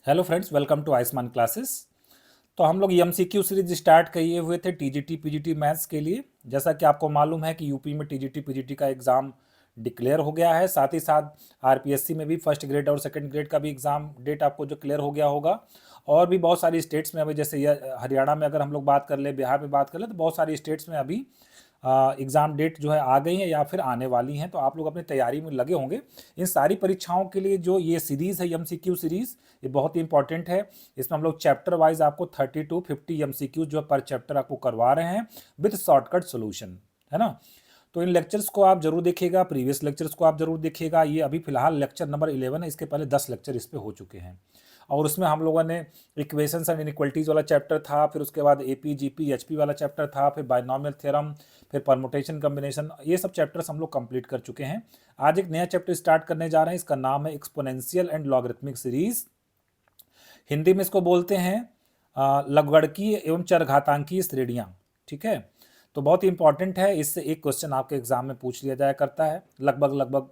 Hello friends, welcome to Ayushman classes. तो हम लोग एमसीक्यू सीरीज स्टार्ट किए हुए थे टीजीटी पीजीटी मैथ्स के लिए। जैसा कि आपको मालूम है कि यूपी में टीजीटी पीजीटी का एग्ज़ाम डिक्लेयर हो गया है, साथ ही साथ आरपीएससी में भी फर्स्ट ग्रेड और सेकंड ग्रेड का भी एग्ज़ाम डेट आपको जो क्लियर हो गया होगा। और भी बहुत सारी स्टेट्स में अभी, जैसे हरियाणा में अगर हम लोग बात कर ले, बिहार में बात कर ले, तो बहुत सारी स्टेट्स में अभी एग्ज़ाम डेट जो है आ गई हैं या फिर आने वाली हैं। तो आप लोग अपनी तैयारी में लगे होंगे। इन सारी परीक्षाओं के लिए जो ये सीरीज़ है एमसीक्यू सीरीज़, ये बहुत ही इंपॉर्टेंट है। इसमें हम लोग चैप्टर वाइज आपको 30 to 50 एमसीक्यू जो पर चैप्टर आपको करवा रहे हैं विद शॉर्टकट सोल्यूशन, है ना। तो इन लेक्चर्स को आप जरूर देखिएगा, प्रीवियस लेक्चर्स को आप जरूर देखिएगा। ये अभी फिलहाल लेक्चर नंबर 11 है, इसके पहले 10 लेक्चर इस पे हो चुके हैं। और उसमें हम लोगों ने इक्वेशंस एंड इनइक्वलिटीज़ वाला चैप्टर था, फिर उसके बाद एपी जीपी एचपी वाला चैप्टर था, फिर बाइनॉमियल थ्योरम, फिर परमुटेशन कॉम्बिनेशन, ये सब चैप्टर्स हम लोग कंप्लीट कर चुके हैं। आज एक नया चैप्टर स्टार्ट करने जा रहे हैं, इसका नाम है exponential and logarithmic series. Hindi में इसको बोलते हैं लघुगणकीय एवं चरघातांकीय श्रेणियाँ। ठीक है, तो बहुत ही इंपॉर्टेंट है। इससे एक क्वेश्चन आपके एग्जाम में पूछ लिया जाया करता है। लगभग लगभग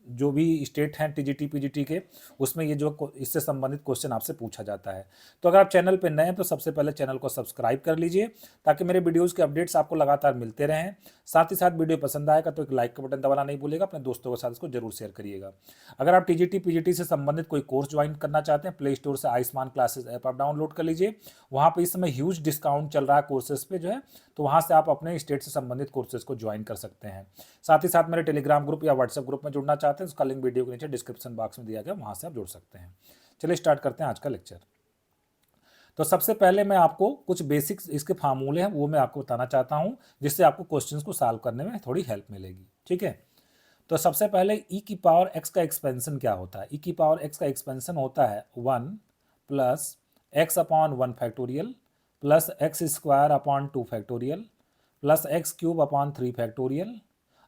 जो भी स्टेट हैं टीजीटी पीजीटी के, उसमें ये जो इससे संबंधित क्वेश्चन आपसे पूछा जाता है। तो अगर आप चैनल पर नए हैं तो सबसे पहले चैनल को सब्सक्राइब कर लीजिए, ताकि मेरे वीडियोज़ के अपडेट्स आपको लगातार मिलते रहें। साथ ही साथ वीडियो पसंद आएगा तो एक लाइक का बटन दबाना नहीं भूलिएगा, अपने दोस्तों के साथ इसको जरूर शेयर करिएगा। अगर आप टीजीटी पीजीटी से संबंधित कोई कोर्स ज्वाइन करना चाहते हैं, प्ले स्टोर से आयुष्मान क्लासेस ऐप आप डाउनलोड कर लीजिए। वहाँ पे इस समय ह्यूज डिस्काउंट चल रहा है कोर्सेज पे जो है, तो वहाँ से आप अपने स्टेट से संबंधित कोर्सेज को ज्वाइन कर सकते हैं। साथ ही साथ मेरे टेलीग्राम ग्रुप या व्हाट्सएप ग्रुप में जुड़ना चाहते हैं, उसका लिंक वीडियो के नीचे डिस्क्रिप्शन बॉक्स में दिया गया, वहाँ से आप जुड़ सकते हैं। चलिए स्टार्ट करते हैं आज का लेक्चर। तो सबसे पहले मैं आपको कुछ बेसिक्स इसके फार्मूले हैं वो मैं आपको बताना चाहता हूँ, जिससे आपको क्वेश्चंस को सॉल्व करने में थोड़ी हेल्प मिलेगी। ठीक है, तो सबसे पहले ई की पावर एक्स का एक्सपेंशन क्या होता है। ई की पावर एक्स का एक्सपेंशन होता है 1 plus x upon 1 factorial plus x square upon 2 factorial plus x cube upon 3 factorial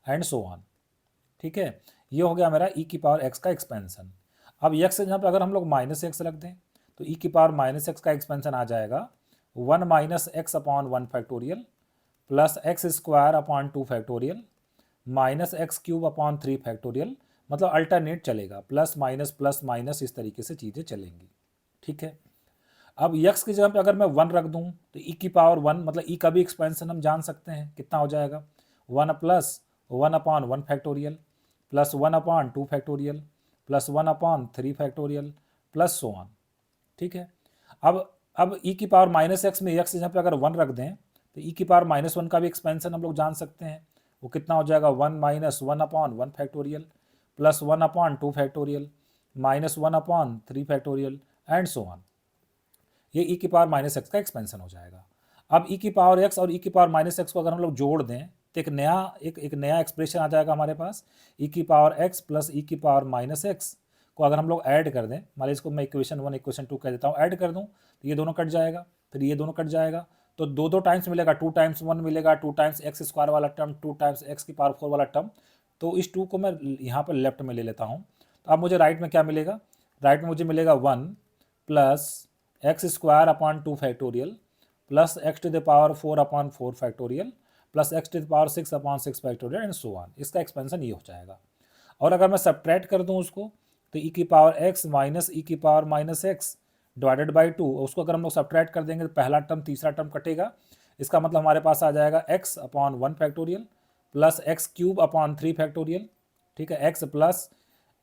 and so on. ठीक है, ये हो गया मेरा ई की पावर एक्स का एक्सपेंशन। अब एक्स यहाँ पे अगर हम लोग माइनस एक्स रख दें तो ई की पावर माइनस एक्स का एक्सपेंशन आ जाएगा 1 minus x upon 1 factorial plus x square upon 2 factorial minus x cube upon 3 factorial. मतलब अल्टरनेट चलेगा, प्लस माइनस इस तरीके से चीज़ें चलेंगी। ठीक है, अब यक्स की जगह पे अगर मैं 1 रख दूं तो ई की पावर 1, मतलब ई का भी एक्सपेंशन हम जान सकते हैं कितना हो जाएगा, 1 plus 1 upon 1 factorial plus 1 upon 2 factorial plus 1 upon 3 factorial plus so on. ठीक है, अब ई की पावर माइनस एक्स में एक्स की जगह पे अगर 1 रख दें तो ई की पावर माइनस 1 का भी एक्सपेंशन हम लोग जान सकते हैं। वो कितना हो जाएगा, 1 minus 1 upon 1 factorial plus 1 upon 2 factorial minus 1 upon 3 factorial and so on. ये ई की पावर माइनस एक्स का एक्सपेंशन हो जाएगा। अब ई की पावर एक्स और ई की पावर माइनस एक्स को अगर हम लोग जोड़ दें तो एक नया एक्सप्रेशन आ जाएगा हमारे पास। ई की पावर एक्स प्लस ई की पावर माइनस एक्स को अगर हम लोग ऐड कर दें, मान लीजिए इसको मैं इक्वेशन 1 इक्वेशन 2 कह देता हूँ, ऐड कर दूँ तो ये दोनों कट जाएगा, फिर ये दोनों कट जाएगा, तो दो दो टाइम्स मिलेगा, 2 टाइम्स 1 मिलेगा, 2 टाइम्स एक्स स्क्वायर वाला टर्म, 2 टाइम्स एक्स की पावर 4 वाला टर्म। तो इस 2 को मैं यहाँ पर लेफ्ट में ले लेता हूँ। तो अब मुझे राइट में क्या मिलेगा, राइट में मुझे मिलेगा 1 plus x square upon 2 factorial plus x to the power 4 upon 4 factorial plus x to the power 6 upon 6 factorial and so on. इसका एक्सपेंशन ये हो जाएगा। और अगर मैं सब्ट्रैक्ट कर दूं उसको तो ई की पावर एक्स माइनस ई की power minus x divided by 2, उसको अगर हम लोग सब्ट्रैक्ट कर देंगे तो पहला टर्म तीसरा टर्म कटेगा। इसका मतलब हमारे पास आ जाएगा x upon 1 factorial plus x cube upon 3 factorial. ठीक है, x plus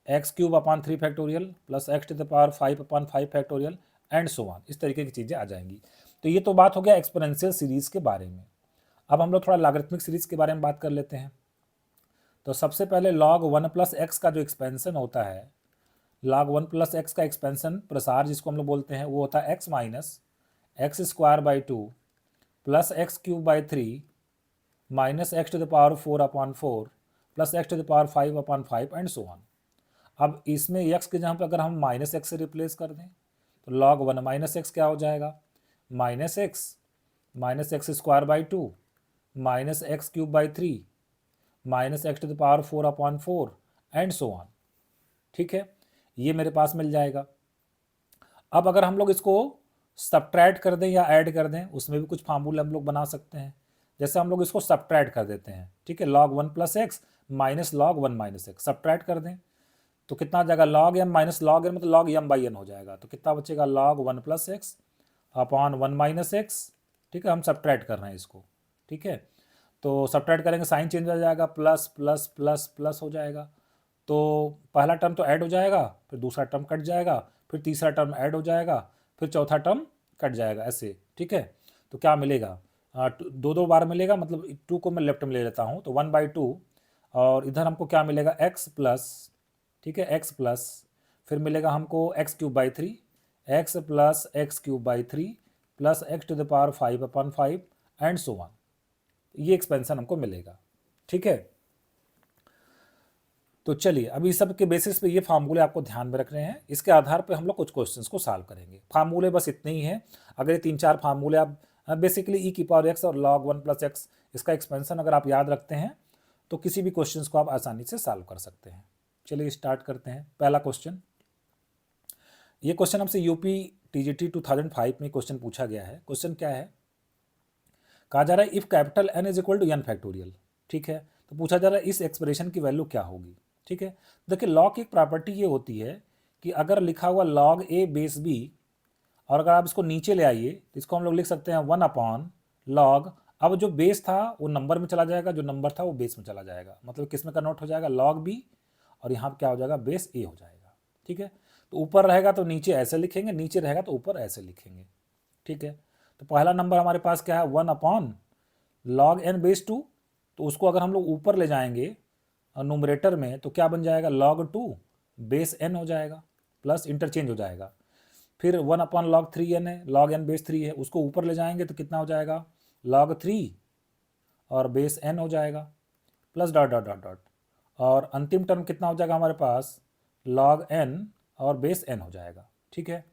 x cube upon 3 factorial plus x to the power 5 upon 5 factorial and so on. इस तरीके की चीज़ें आ जाएंगी। तो ये तो बात हो गया एक्सपोनेंशियल सीरीज के बारे में। अब हम लोग थोड़ा लॉगरिथमिक सीरीज के बारे में बात कर लेते हैं। तो सबसे पहले log 1 प्लस एक्स का जो एक्सपेंशन होता है, log 1 प्लस एक्स का एक्सपेंशन प्रसार जिसको हम लोग बोलते हैं, वो होता है x minus x square by 2 plus x cube by 3 minus x to the power 4 upon 4 plus x to the power 5 upon 5 and so on. अब इसमें एक्स के जहाँ पे अगर हम माइनस एक्स से रिप्लेस कर दें तो log 1 माइनस एक्स क्या हो जाएगा, minus x square by 2 minus x cube by 3 minus x to the power 4 upon 4 and so on. ठीक है, ये मेरे पास मिल जाएगा। अब अगर हम लोग इसको सब्ट्रैक्ट कर दें या ऐड कर दें, उसमें भी कुछ फार्मूले हम लोग बना सकते हैं। जैसे हम लोग इसको सब्ट्रैक्ट कर देते हैं, ठीक है, log 1 plus x minus log 1 minus x subtract कर दें तो कितना आ जाएगा log m minus log n, मतलब log m बाई n हो जाएगा। तो कितना बचेगा log 1 plus x upon 1 minus x. ठीक है, हम सब्ट्रैक्ट कर रहे हैं इसको। ठीक है, तो सब्ट्रैक्ट करेंगे साइन चेंज हो जाएगा, प्लस प्लस प्लस प्लस हो जाएगा। तो पहला टर्म तो ऐड हो जाएगा, फिर दूसरा टर्म कट जाएगा, फिर तीसरा टर्म ऐड हो जाएगा, फिर चौथा टर्म कट जाएगा, ऐसे। ठीक है, तो क्या मिलेगा, दो दो बार मिलेगा, मतलब 2 को मैं लेफ्ट में ले लेता हूँ, तो 1/2 और इधर हमको क्या मिलेगा x प्लस, ठीक है, x प्लस, फिर मिलेगा हमको x³/3, x plus x³/3 plus x⁵5/5 and so on. ये एक्सपेंशन हमको मिलेगा। ठीक है, तो चलिए अभी इस सब के बेसिस पे ये फार्मूले आपको ध्यान में रखने हैं, इसके आधार पे हम लोग कुछ क्वेश्चंस को सॉल्व करेंगे। फार्मूले बस इतने ही हैं। अगर ये 3-4 फार्मूले आप बेसिकली e⁻x और log 1 प्लस एक्स इसका एक्सपेंशन अगर आप याद रखते हैं तो किसी भी क्वेश्चंस को आप आसानी से सॉल्व कर सकते हैं। चलिए स्टार्ट करते हैं। पहला क्वेश्चन, ये क्वेश्चन हमसे यूपी टीजीटी 2005 में क्वेश्चन पूछा गया है। क्वेश्चन क्या है, कहा जा रहा है if capital N is equal to n factorial. ठीक है, तो पूछा जा रहा है इस एक्सप्रेशन की वैल्यू क्या होगी। ठीक है, देखिए लॉग की एक प्रॉपर्टी ये होती है कि अगर लिखा हुआ log a बेस b और अगर आप इसको नीचे ले आइए तो इसको हम लोग लिख सकते हैं 1/log। अब जो बेस था वो नंबर में चला जाएगा, जो नंबर था वो बेस में चला जाएगा, मतलब किस में कन्वर्ट हो जाएगा, log b, और यहाँ क्या हो जाएगा, बेस a हो जाएगा। ठीक है, तो ऊपर रहेगा तो नीचे ऐसे लिखेंगे, नीचे रहेगा तो ऊपर ऐसे लिखेंगे। ठीक है, तो पहला नंबर हमारे पास क्या है, 1/log n बेस 2, तो उसको अगर हम लोग ऊपर ले जाएंगे नुमरेटर में तो क्या बन जाएगा, log 2 बेस n हो जाएगा, प्लस इंटरचेंज हो जाएगा। फिर 1/log 3n है, log n बेस 3 है, उसको ऊपर ले जाएंगे तो कितना हो जाएगा, log 3 और बेस n हो जाएगा, plus dot dot dot dot, और अंतिम टर्म कितना हो जाएगा हमारे पास, log n और बेस n हो जाएगा। ठीक है,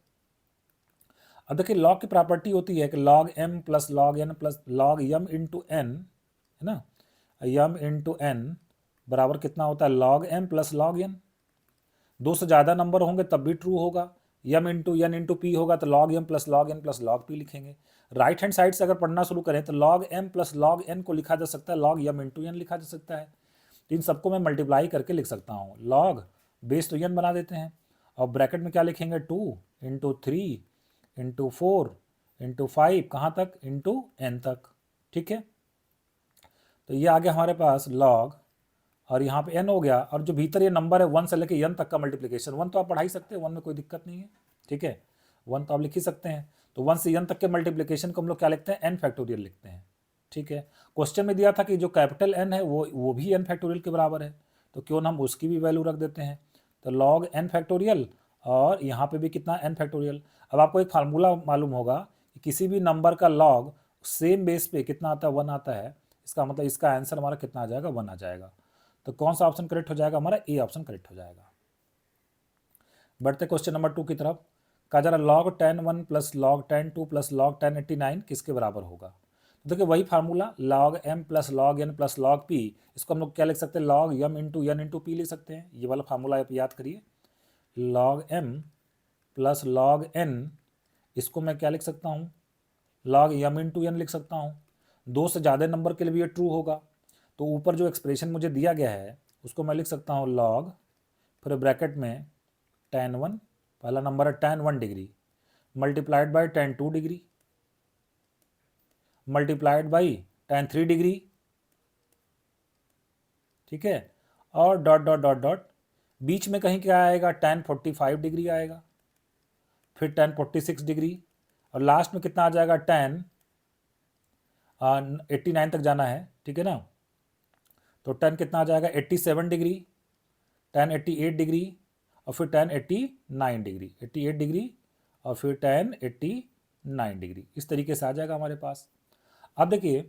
अब देखिए लॉग की प्रॉपर्टी होती है कि log m plus log n plus log m into n, है ना, m इंटू n बराबर कितना होता है, log m plus log n। दो से ज़्यादा नंबर होंगे तब भी ट्रू होगा, m into n into p होगा तो log m plus log n plus log p लिखेंगे। राइट हैंड साइड से अगर पढ़ना शुरू करें तो log m plus log n को लिखा जा सकता है log m इंटू n लिखा जा सकता है। तो इन सबको मैं मल्टीप्लाई करके लिख सकता हूँ, log बेस तो n बना देते हैं और ब्रैकेट में क्या लिखेंगे, 2 इंटू 3 इंटू 4 इंटू 5, कहाँ तक, इंटू n तक। ठीक है, तो ये आ गया हमारे पास log, और यहाँ पे n हो गया, और जो भीतर ये नंबर है 1 से लेके n तक का मल्टीप्लिकेशन, 1 तो आप पढ़ा ही सकते हैं, 1 में कोई दिक्कत नहीं है। ठीक है, 1 तो आप लिख ही सकते हैं, तो 1 से n तक के मल्टीप्लिकेशन को हम लोग क्या लिखते हैं, n फैक्टोरियल लिखते हैं। ठीक है, क्वेश्चन में दिया था कि जो कैपिटल N है वो भी n फैक्टोरियल के बराबर है, तो क्यों ना हम उसकी भी वैल्यू रख देते हैं, तो log n फैक्टोरियल और यहाँ पे भी कितना n फैक्टोरियल। अब आपको एक फार्मूला मालूम होगा कि किसी भी नंबर का log सेम बेस पे कितना आता है, 1 आता है, इसका मतलब इसका आंसर हमारा कितना आ जाएगा, 1 आ जाएगा। तो कौन सा ऑप्शन करेक्ट हो जाएगा, हमारा ए ऑप्शन करेक्ट हो जाएगा। बढ़ते क्वेश्चन नंबर 2 की तरफ। कहा जा रहा log 10 1 plus log 10 2 plus log 10 89 किसके बराबर होगा। तो देखिए वही formula log m plus log n plus log p, इसको हम लोग क्या लिख सकते हैं, log m into n into p लिख सकते हैं। ये वाला फार्मूला आप याद करिए, log m plus log n, इसको मैं क्या लिख सकता हूँ, log m इंटू n लिख सकता हूँ। दो से ज़्यादा नंबर के लिए भी ये ट्रू होगा, तो ऊपर जो एक्सप्रेशन मुझे दिया गया है उसको मैं लिख सकता हूँ log, फिर ब्रैकेट में tan 1, पहला नंबर है tan 1 degree, multiplied by tan 2 degree, multiplied by tan 3 degree. ठीक है, और डॉट डॉट डॉट डॉट, बीच में कहीं क्या आएगा, tan 45 डिग्री आएगा, फिर tan 46 डिग्री, और लास्ट में कितना आ जाएगा, tan 89 तक जाना है। ठीक है ना, तो tan कितना आ जाएगा, 87 डिग्री, tan 88 डिग्री, और फिर tan 89 डिग्री, 88 डिग्री और फिर tan 89 डिग्री, इस तरीके से आ जाएगा हमारे पास। अब देखिए,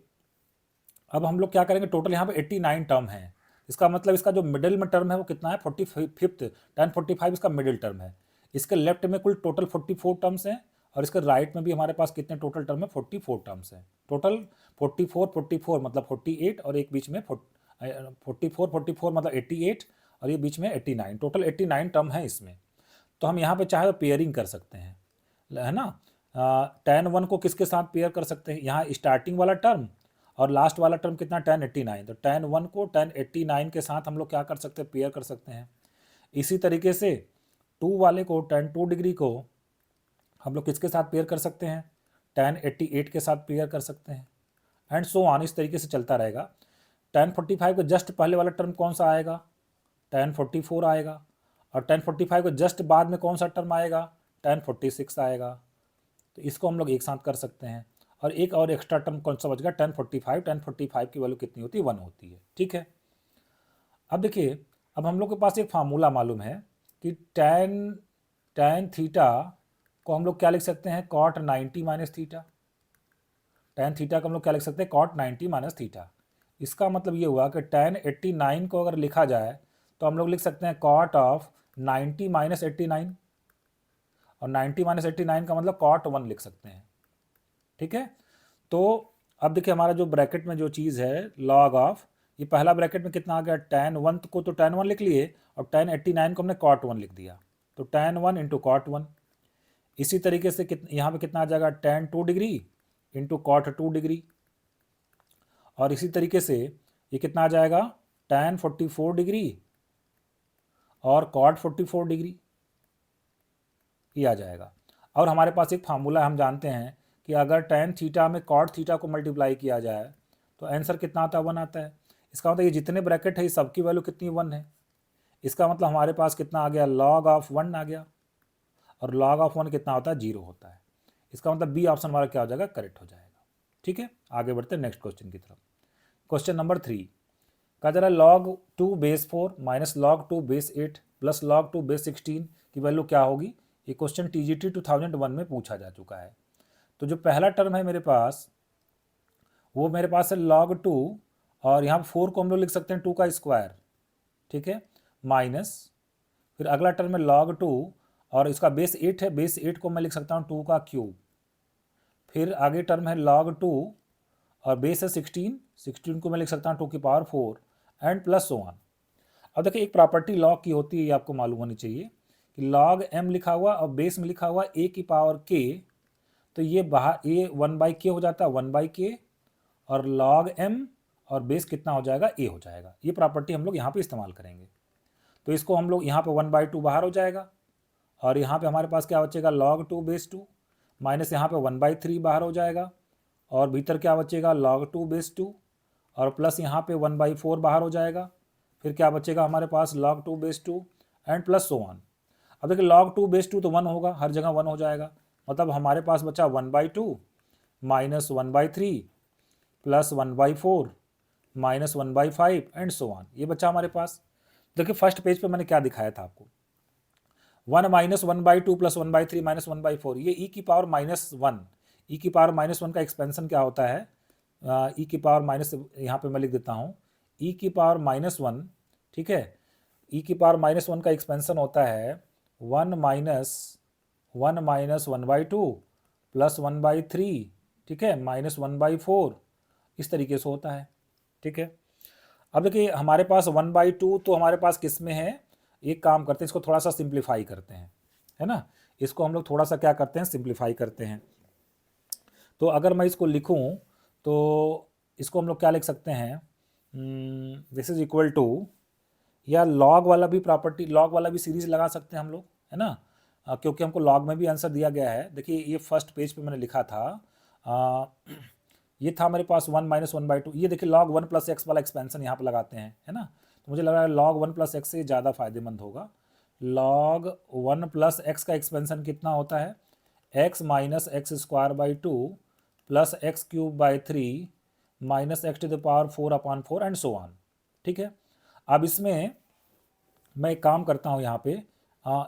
अब हम लोग क्या करेंगे, टोटल यहाँ पे 89 टर्म है, इसका मतलब इसका जो मिडिल में टर्म है वो कितना है, 45th, tan 45 इसका मिडिल टर्म है। इसके लेफ्ट में कुल टोटल 44 टर्म्स हैं, और इसके राइट में भी हमारे पास कितने टोटल टर्म है, 44 टर्म्स हैं। टोटल 44 मतलब 48, और एक बीच में 44 मतलब 88, और ये बीच में 89, टोटल 89 टर्म है इसमें। तो हम यहाँ पे चाहे तो पेयरिंग कर सकते हैं, है ना, tan 1 को किसके साथ पेयर कर सकते हैं, यहाँ स्टार्टिंग वाला टर्म और लास्ट वाला टर्म कितना, tan 89, तो tan 1 को tan 89 के साथ हम लोग क्या कर सकते हैं, पेयर कर सकते हैं। इसी तरीके से 2 वाले को tan 2 डिग्री को हम लोग किसके साथ पेयर कर सकते हैं, tan 88 के साथ पेयर कर सकते हैं, एंड सो ऑन, इस तरीके से चलता रहेगा। tan 45 के जस्ट पहले वाला टर्म कौन सा आएगा, tan 44 आएगा, और tan 45 के जस्ट बाद में कौन सा टर्म आएगा, tan 46 आएगा। तो इसको हम लोग एक साथ कर सकते हैं। और एक और एक्स्ट्रा टर्म कौन सा बच गया, tan 45 की वैल्यू कितनी होती है, 1 होती है। ठीक है, अब देखिए, अब हम लोग के पास एक फार्मूला मालूम है कि tan थीटा को हम लोग क्या लिख सकते हैं, cot 90 minus theta. tan theta को हम लोग क्या लिख सकते हैं, cot 90 माइनस थीटा। इसका मतलब ये हुआ कि tan 89 को अगर लिखा जाए तो हम लोग लिख सकते हैं cot ऑफ 90 माइनस 89, और 90 माइनस 89 का मतलब cot 1 लिख सकते हैं। ठीक है, तो अब देखिए हमारा जो ब्रैकेट में जो चीज़ है log ऑफ, ये पहला ब्रैकेट में कितना आ गया, tan 1 को तो tan 1 लिख लिए, और tan 89 को हमने cot 1 लिख दिया, तो tan 1 इंटू cot 1। इसी तरीके से यहाँ पे कितना आ जाएगा, tan 2 degree into cot 2 degree, और इसी तरीके से ये कितना आ जाएगा, tan 44 डिग्री और cot 44 डिग्री, ये आ जाएगा। और हमारे पास एक फार्मूला हम जानते हैं कि अगर tan थीटा में cot थीटा को मल्टीप्लाई किया जाए तो आंसर कितना आता है, 1 आता है। इसका मतलब ये जितने ब्रैकेट है ये सबकी वैल्यू कितनी, 1 है। इसका मतलब हमारे पास कितना आ गया, log ऑफ 1 आ गया, और log ऑफ 1 कितना होता है, 0 होता है। इसका मतलब बी ऑप्शन हमारा क्या हो जाएगा, करेक्ट हो जाएगा। ठीक है, आगे बढ़ते हैं नेक्स्ट क्वेश्चन की तरफ। क्वेश्चन नंबर 3 कहा जा रहा है log 2 base 4 minus log 2 base 8 plus log 2 base 16 की वैल्यू क्या होगी। ये क्वेश्चन TGT 2001 में पूछा जा चुका है। तो जो पहला टर्म है मेरे पास, वो मेरे पास है log 2, और यहाँ 4 को हम लोग लिख सकते हैं 2 का स्क्वायर। ठीक है, माइनस, फिर अगला टर्म है log 2, और इसका बेस 8 है, बेस 8 को मैं लिख सकता हूँ 2 का क्यूब। फिर आगे टर्म है log 2, और बेस है 16 को मैं लिख सकता हूँ 2 की power 4, and plus so on. अब देखिए एक प्रॉपर्टी लॉग की होती है, ये आपको मालूम होनी चाहिए कि log m लिखा हुआ और बेस में लिखा हुआ a की पावर k, तो ये बाहर ये 1/k हो जाता है, 1/k, और log m और बेस कितना हो जाएगा, a हो जाएगा। ये प्रॉपर्टी हम लोग यहाँ पे इस्तेमाल करेंगे। तो इसको हम लोग यहाँ पे 1/2 बाहर हो जाएगा, और यहाँ पे हमारे पास क्या बचेगा, log 2 बेस 2, माइनस यहाँ पे 1/3 बाहर हो जाएगा, और भीतर क्या बचेगा, log 2 बेस 2, और प्लस यहाँ पे 1/4 बाहर हो जाएगा। फिर क्या बचेगा हमारे पास, log 2 base 2, and plus so on. अब देखिए log 2 बेस 2 तो 1 होगा, हर जगह 1 हो जाएगा, मतलब हमारे पास बचा 1/2 minus 1/3 plus 1/4 minus 1/5 and so on. ये बचा हमारे पास। देखिए फर्स्ट पेज पे मैंने क्या दिखाया था आपको, 1 माइनस 1/2 प्लस 1/3 माइनस 1/4, ये ई की पावर -1। ई की पावर -1 का एक्सपेंशन क्या होता है, ई की पावर माइनस, यहाँ पे मैं लिख देता हूँ ई की पावर -1। ठीक है, ई की पावर -1 का एक्सपेंशन होता है 1 माइनस 1/2 प्लस 1/3, ठीक है, माइनस 1/4, इस तरीके से होता है। ठीक है, अब देखिए हमारे पास 1/2 तो हमारे पास किस में है, एक काम करते हैं, इसको थोड़ा सा सिंप्लीफाई करते हैं, है ना। इसको हम लोग थोड़ा सा क्या करते हैं, सिंप्लीफाई करते हैं। तो अगर मैं इसको लिखूं तो इसको हम लोग क्या लिख सकते हैं, दिस इज इक्वल टू, या लॉग वाला भी प्रॉपर्टी, लॉग वाला भी सीरीज लगा सकते हैं हम लोग, है ना। क्योंकि हमको लॉग में भी आंसर दिया गया है। देखिए ये फर्स्ट पेज पे मैंने लिखा था, ये था मेरे पास 1 माइनस 1/2। ये देखिए log 1 प्लस एक्स वाला एक्सपेंशन यहाँ पे लगाते हैं, है ना। तो मुझे लग रहा है log 1 प्लस एक्स से ज़्यादा फायदेमंद होगा। log 1 प्लस एक्स का एक्सपेंशन कितना होता है, x minus x square by 2 plus x cube by 3 minus x to the power 4/4 and so on. ठीक है, अब इसमें मैं एक काम करता हूँ, यहाँ पे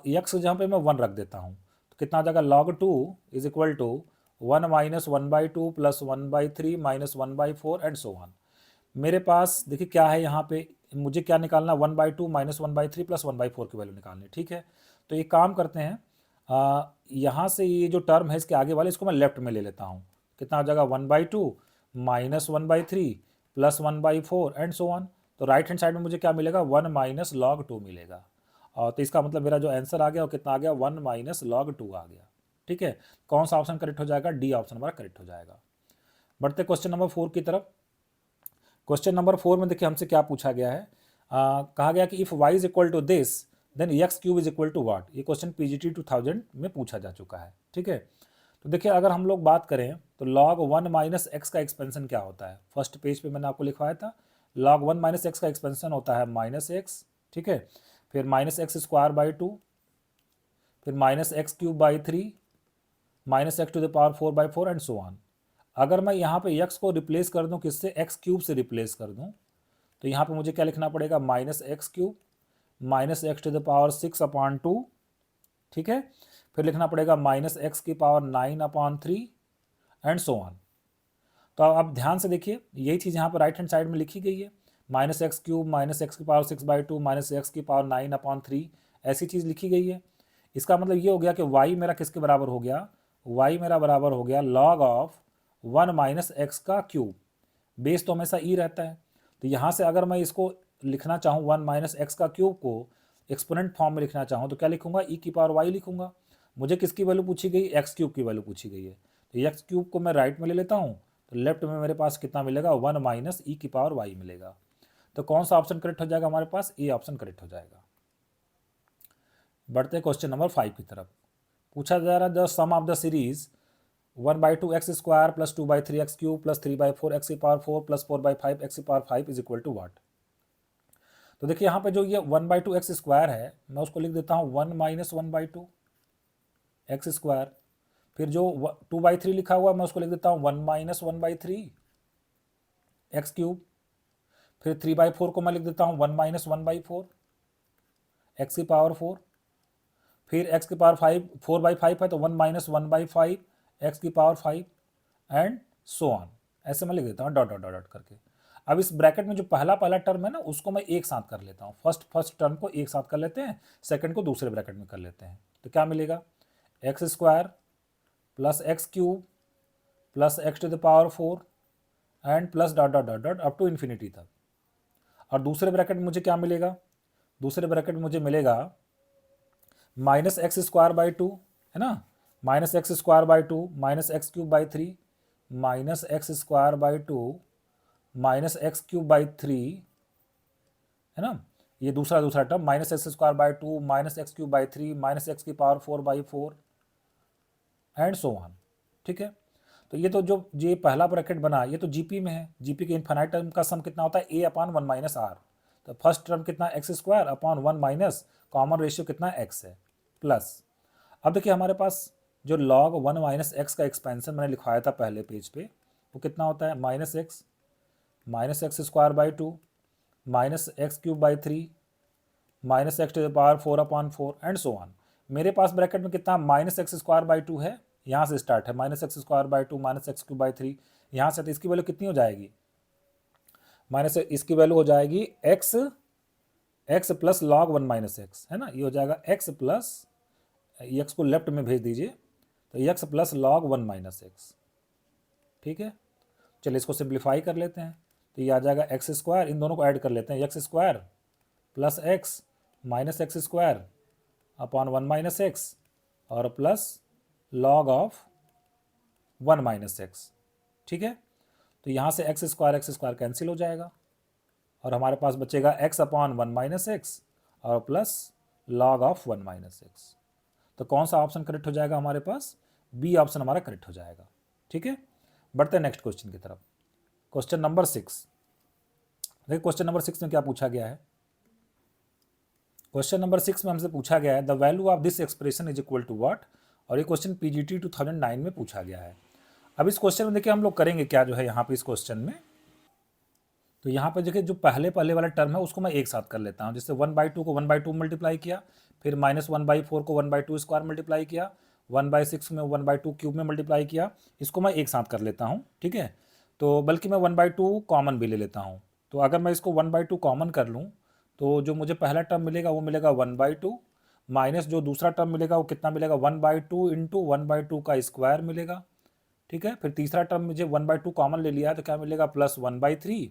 एक्स जहाँ पे मैं 1 रख देता हूँ, तो कितना आ जाएगा, log 2 इज इक्वल टू 1 माइनस 1/2 plus 1/3 minus 1/4 and so on. मेरे पास देखिए क्या है, यहाँ पे मुझे क्या निकालना, 1/2 माइनस 1/3 प्लस 1/4 की वैल्यू निकालनी। ठीक है, तो एक काम करते हैं, यहाँ से ये जो टर्म है इसके आगे वाले, इसको मैं लेफ्ट में ले लेता हूँ। कितना हो जाएगा, 1/2 minus 1/3 plus 1/4 and so on. तो राइट हैंड साइड में मुझे क्या मिलेगा, 1 माइनस log 2 मिलेगा। और तो इसका मतलब मेरा जो आंसर आ गया वो कितना आ गया, 1 माइनस log 2 आ गया। ठीक है, कौन सा ऑप्शन करेक्ट हो जाएगा, डी ऑप्शन हमारा करेक्ट हो जाएगा। बढ़ते क्वेश्चन नंबर 4 की तरफ। क्वेश्चन नंबर 4 में देखिए हमसे क्या पूछा गया है, कहा गया कि if y is equal to this then x cube is equal to what. ये क्वेश्चन पीजीटी 2000 में पूछा जा चुका है, ठीक है। तो देखिए अगर हम लोग बात करें तो log 1 माइनस एक्स का एक्सपेंशन क्या होता है, फर्स्ट पेज पे मैंने आपको लिखवाया था, log 1 माइनस एक्स का एक्सपेंशन होता है माइनस एक्स, ठीक है, फिर माइनस एक्स स्क्वायर बाई 2, फिर minus x cube by 3, minus x to the power 4 by 4 and so on. अगर मैं यहाँ पे एक्स को रिप्लेस कर दूँ किससे, एक्स क्यूब से रिप्लेस कर दूँ, तो यहाँ पे मुझे क्या लिखना पड़ेगा, minus x cube minus x to the power 6/2, ठीक है, फिर लिखना पड़ेगा माइनस एक्स की पावर 9/3 एंड सो ऑन। तो अब ध्यान से देखिए यही चीज़ यहाँ पर राइट हैंड साइड में लिखी गई है, minus x cube minus x की पावर 6/2 माइनस एक्स की पावर 9/3, ऐसी चीज़ लिखी गई है। इसका मतलब ये हो गया कि y मेरा किसके बराबर हो गया, y मेरा बराबर हो गया log ऑफ 1 माइनस एक्स का क्यूब, बेस तो हमेशा ई रहता है। तो यहाँ से अगर मैं इसको लिखना चाहूँ 1 माइनस एक्स का क्यूब को एक्सपोनेंट फॉर्म में लिखना चाहूँ तो क्या लिखूंगा, ई की पावर वाई लिखूंगा। मुझे किसकी वैल्यू पूछी गई, एक्स क्यूब की वैल्यू पूछी गई है, तो एक्स क्यूब को मैं राइट में ले लेता हूँ, तो लेफ्ट में मेरे पास कितना मिलेगा, 1 माइनस ई की पावर वाई मिलेगा। तो कौन सा ऑप्शन करेक्ट हो जाएगा हमारे पास, ए ऑप्शन करेक्ट हो जाएगा। बढ़ते हैं क्वेश्चन नंबर 5 की तरफ। पूछा जा रहा है the sum of the series 1/2 x square plus 2/3 x cube plus 3/4 x की पावर 4 प्लस 4/5 एक्स की power 5 is equal to what. तो देखिए यहाँ पे जो ये 1/2 एक्स स्क्वायर है मैं उसको लिख देता हूँ 1 माइनस 1/2 एक्स स्क्वायर, फिर जो 2/3 लिखा हुआ मैं उसको लिख देता हूँ 1 माइनस 1/3 एक्स क्यूब, फिर 3/4 को मैं लिख देता हूँ 1 माइनस 1/4 एक्स की पावर 4, फिर एक्स की पावर 5 4/5 है तो 1 माइनस 1/5 एक्स की पावर 5 एंड सो ऑन, ऐसे मैं लिख देता हूँ डॉट डॉट डॉट करके। अब इस ब्रैकेट में जो पहला टर्म है ना उसको मैं एक साथ कर लेता हूँ, फर्स्ट टर्म को एक साथ कर लेते हैं, सेकंड को दूसरे ब्रैकेट में कर लेते हैं, तो क्या मिलेगा, x square plus x cube plus x to the power 4 and plus dot dot dot dot up to infinity तक। और दूसरे ब्रैकेट में मुझे क्या मिलेगा, दूसरे ब्रैकेट में मुझे मिलेगा माइनस एक्स स्क्वायर बाई 2 है ना, minus x square by 2 minus x cube by 3 minus x square by 2 minus x cube by 3 है ना, ये दूसरा term minus x square by 2 minus x cube by 3 minus x की power 4/4 and so on, ठीक है। तो ये तो जो ये पहला ब्रैकेट बना ये तो जीपी में है, जीपी के इनफाइनाइट टर्म का सम कितना होता है, ए अपॉन 1 माइनस आर। तो फर्स्ट टर्म कितना, x square upon 1 minus common ratio कितना एक्स है प्लस। अब देखिए हमारे पास जो log 1 माइनस एक्स का एक्सपेंशन मैंने लिखवाया था पहले पेज पे वो कितना होता है, minus x square by 2 minus x cube by 3 minus x to the power 4/4 and so on. मेरे पास ब्रैकेट में कितना माइनस एक्स स्क्वायर बाई 2 है, यहाँ से स्टार्ट है minus x square by 2 minus x cube by 3, यहाँ से तो इसकी वैल्यू कितनी हो जाएगी, माइनस इसकी वैल्यू हो जाएगी x plus log 1 minus x है ना, ये हो जाएगा एक्स प्लस, एक्स को लेफ्ट में भेज दीजिए, तो x plus log 1 minus x, ठीक है। चलिए इसको सिंप्लीफाई कर लेते हैं, तो ये आ जाएगा एक्स स्क्वायर, इन दोनों को ऐड कर लेते हैं, x square plus x minus x square upon 1 minus x और plus log of 1 minus x, ठीक है। तो यहाँ से एक्स स्क्वायर कैंसिल हो जाएगा और हमारे पास बचेगा एक्स अपॉन 1 माइनस एक्स और plus log of 1 minus x. तो कौन सा ऑप्शन करेक्ट हो जाएगा हमारे पास, बी ऑप्शन हमारा करेक्ट हो जाएगा, ठीक है। बढ़ते हैं नेक्स्ट क्वेश्चन की तरफ, क्वेश्चन नंबर 6। देखिए क्वेश्चन नंबर 6 में क्या पूछा गया है, क्वेश्चन नंबर 6 में हमसे पूछा गया है the value of this expression is equal to what, और ये क्वेश्चन पीजीटी 2009 में पूछा गया है। अब इस क्वेश्चन में देखिए हम लोग करेंगे क्या जो है यहाँ पे इस क्वेश्चन में, तो यहाँ पे देखिए जो पहले वाला टर्म है उसको मैं एक साथ कर लेता हूँ, जैसे 1/2 को 1/2 मल्टीप्लाई किया, फिर माइनस 1/4 को 1/2 स्क्वायर मल्टीप्लाई किया, 1/6 में 1/2 क्यूब में मल्टीप्लाई किया, इसको मैं एक साथ कर लेता हूँ, ठीक है। तो बल्कि मैं 1/2 कॉमन भी ले लेता हूँ, तो अगर मैं इसको 1/2 कॉमन कर लूँ तो जो मुझे पहला टर्म मिलेगा वो मिलेगा 1/2 माइनस जो दूसरा टर्म मिलेगा वो कितना मिलेगा 1/2 इंटू 1/2 का स्क्वायर मिलेगा, ठीक है। फिर तीसरा टर्म मुझे 1/2 कॉमन ले लिया तो क्या मिलेगा प्लस 1/3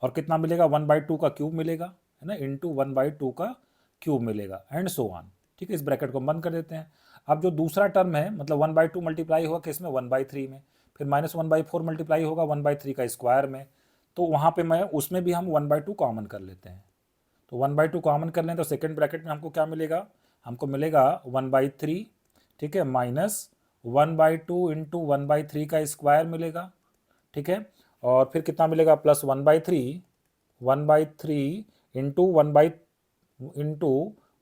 और कितना मिलेगा 1/2 का क्यूब मिलेगा है ना, इंटू 1/2 का क्यूब मिलेगा एंड सो ऑन, ठीक है। इस ब्रैकेट को बंद कर देते हैं। अब जो दूसरा टर्म है मतलब 1/2 मल्टीप्लाई होगा किसमें 1/3 में, फिर माइनस 1/4 मल्टीप्लाई होगा 1/3 का स्क्वायर में, तो वहाँ पे मैं उसमें भी हम 1/2 कॉमन कर लेते हैं, तो 1/2 कॉमन कर लें तो सेकेंड ब्रैकेट में हमको क्या मिलेगा, हमको मिलेगा 1/3, ठीक है, माइनस 1/2 इंटू 1/3 का स्क्वायर मिलेगा, ठीक है, और फिर कितना मिलेगा प्लस 1/3 इंटू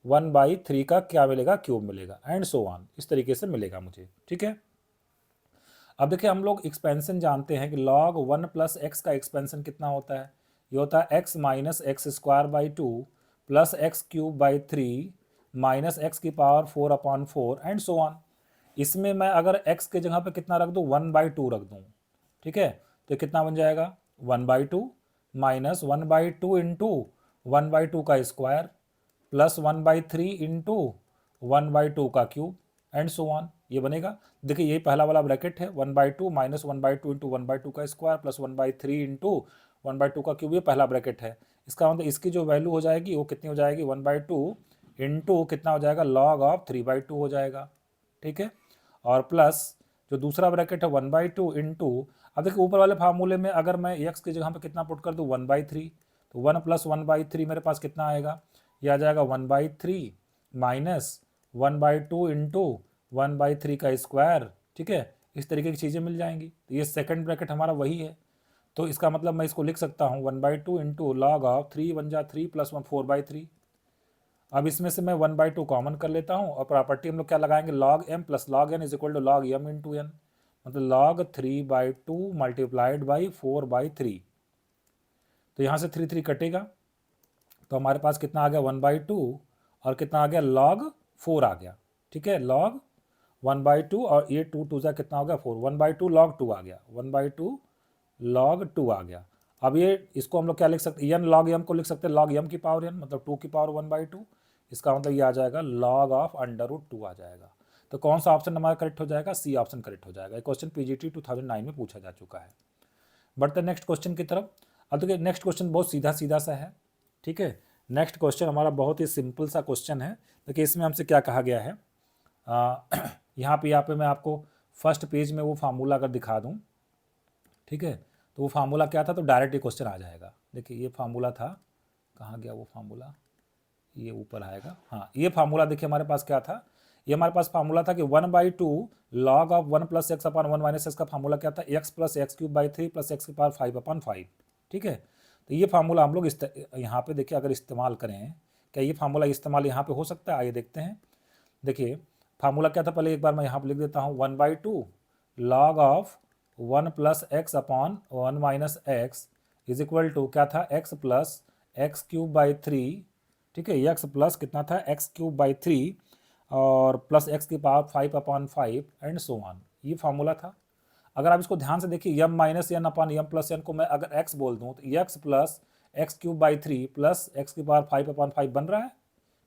1/3 का क्या मिलेगा, क्यूब मिलेगा, एंड सो ऑन, इस तरीके से मिलेगा मुझे, ठीक है। अब देखिए हम लोग एक्सपेंशन जानते हैं कि log 1 प्लस एक्स का एक्सपेंशन कितना होता है, ये होता है x minus x square by 2 plus x cube by 3 minus x की पावर 4/4 एंड सो ऑन। इसमें मैं अगर x के जगह पे कितना रख दूँ, 1/2 रख दूँ, ठीक है, तो कितना बन जाएगा 1/2 माइनस 1/2 इंटू 1/2 का स्क्वायर प्लस 1/3 इंटू 1/2 का क्यूब एंड सो ऑन, ये बनेगा। देखिए यही पहला वाला ब्रैकेट है, 1/2 माइनस 1/2 इंटू 1/2 का स्क्वायर प्लस 1/3 इंटू 1/2 का क्यूब, ये पहला ब्रैकेट है। इसका मतलब इसकी जो वैल्यू हो जाएगी वो कितनी हो जाएगी, 1/2 इंटू कितना हो जाएगा, log ऑफ 3/2 हो जाएगा, ठीक है, और प्लस जो दूसरा ब्रैकेट है 1/2 इंटू, अब देखिए ऊपर वाले फार्मूले में अगर मैं x की जगह पर कितना पुट कर दूँ 1/3, तो 1 प्लस 1/3 मेरे पास कितना आएगा, ये आ जाएगा 1/3 माइनस 1/2 इंटू 1/3 का स्क्वायर, ठीक है, इस तरीके की चीज़ें मिल जाएंगी। तो ये सेकंड ब्रैकेट हमारा वही है, तो इसका मतलब मैं इसको लिख सकता हूँ 1/2 इंटू लॉग ऑफ 3 1 जा 3 प्लस 1 4/3। अब इसमें से मैं 1/2 कॉमन कर लेता हूँ और प्रॉपर्टी हम लोग क्या लगाएंगे, log m plus log n is equal to log m into n, मतलब log 3/2 मल्टीप्लाइड बाई 4/3। तो यहाँ से 3 कटेगा, तो हमारे पास कितना आ गया 1/2 और कितना आ गया log 4 आ गया, ठीक है, log 1/2 और ये 2 से कितना हो गया 4, 1/2 log 2 आ गया, 1/2 log 2 आ गया। अब ये इसको हम लोग क्या लिख सकते हैं, n log m को लिख सकते हैं log m की पावर n, मतलब 2 की पावर 1/2, इसका मतलब ये आ जाएगा log ऑफ √2 आ जाएगा। तो कौन सा ऑप्शन हमारा करेक्ट हो जाएगा, सी ऑप्शन करेक्ट हो जाएगा। ये क्वेश्चन पीजीटी 2009 में पूछा जा चुका है। बढ़ते नेक्स्ट क्वेश्चन की तरफ। अब देखिए नेक्स्ट क्वेश्चन बहुत सीधा सीधा सा है, ठीक है, नेक्स्ट क्वेश्चन हमारा बहुत ही सिंपल सा क्वेश्चन है। देखिए इसमें हमसे क्या कहा गया है, यहाँ पे मैं आपको फर्स्ट पेज में वो फार्मूला अगर दिखा दूँ, ठीक है, तो वो फार्मूला क्या था, तो डायरेक्ट ये क्वेश्चन आ जाएगा। देखिए ये फार्मूला था, कहाँ गया वो फार्मूला, ये ऊपर आएगा, हाँ ये फार्मूला देखिए हमारे पास क्या था, ये हमारे पास फार्मूला था कि 1/2 log of 1 plus x upon 1 minus x का फार्मूला क्या था, x plus x cube by 3 plus x की पावर 5/5, ठीक है। तो ये फार्मूला हम लोग यहाँ पे देखिए अगर इस्तेमाल करें, क्या ये फार्मूला इस्तेमाल यहाँ पे हो सकता है, आइए देखते हैं। देखिए फार्मूला क्या था, पहले एक बार मैं यहाँ पे लिख देता हूँ, 1/2 log of 1 plus x upon 1 minus x is equal to क्या था, x plus x cube by 3, ठीक है, x प्लस कितना था, एक्स क्यूब बाई 3 और प्लस एक्स की पावर 5/5 एंड सो ऑन, ये फार्मूला था। अगर आप इसको ध्यान से देखिए, m minus n upon m plus n को मैं अगर x बोल दूँ तो x plus x cube by 3 plus x की पावर 5/5 बन रहा है,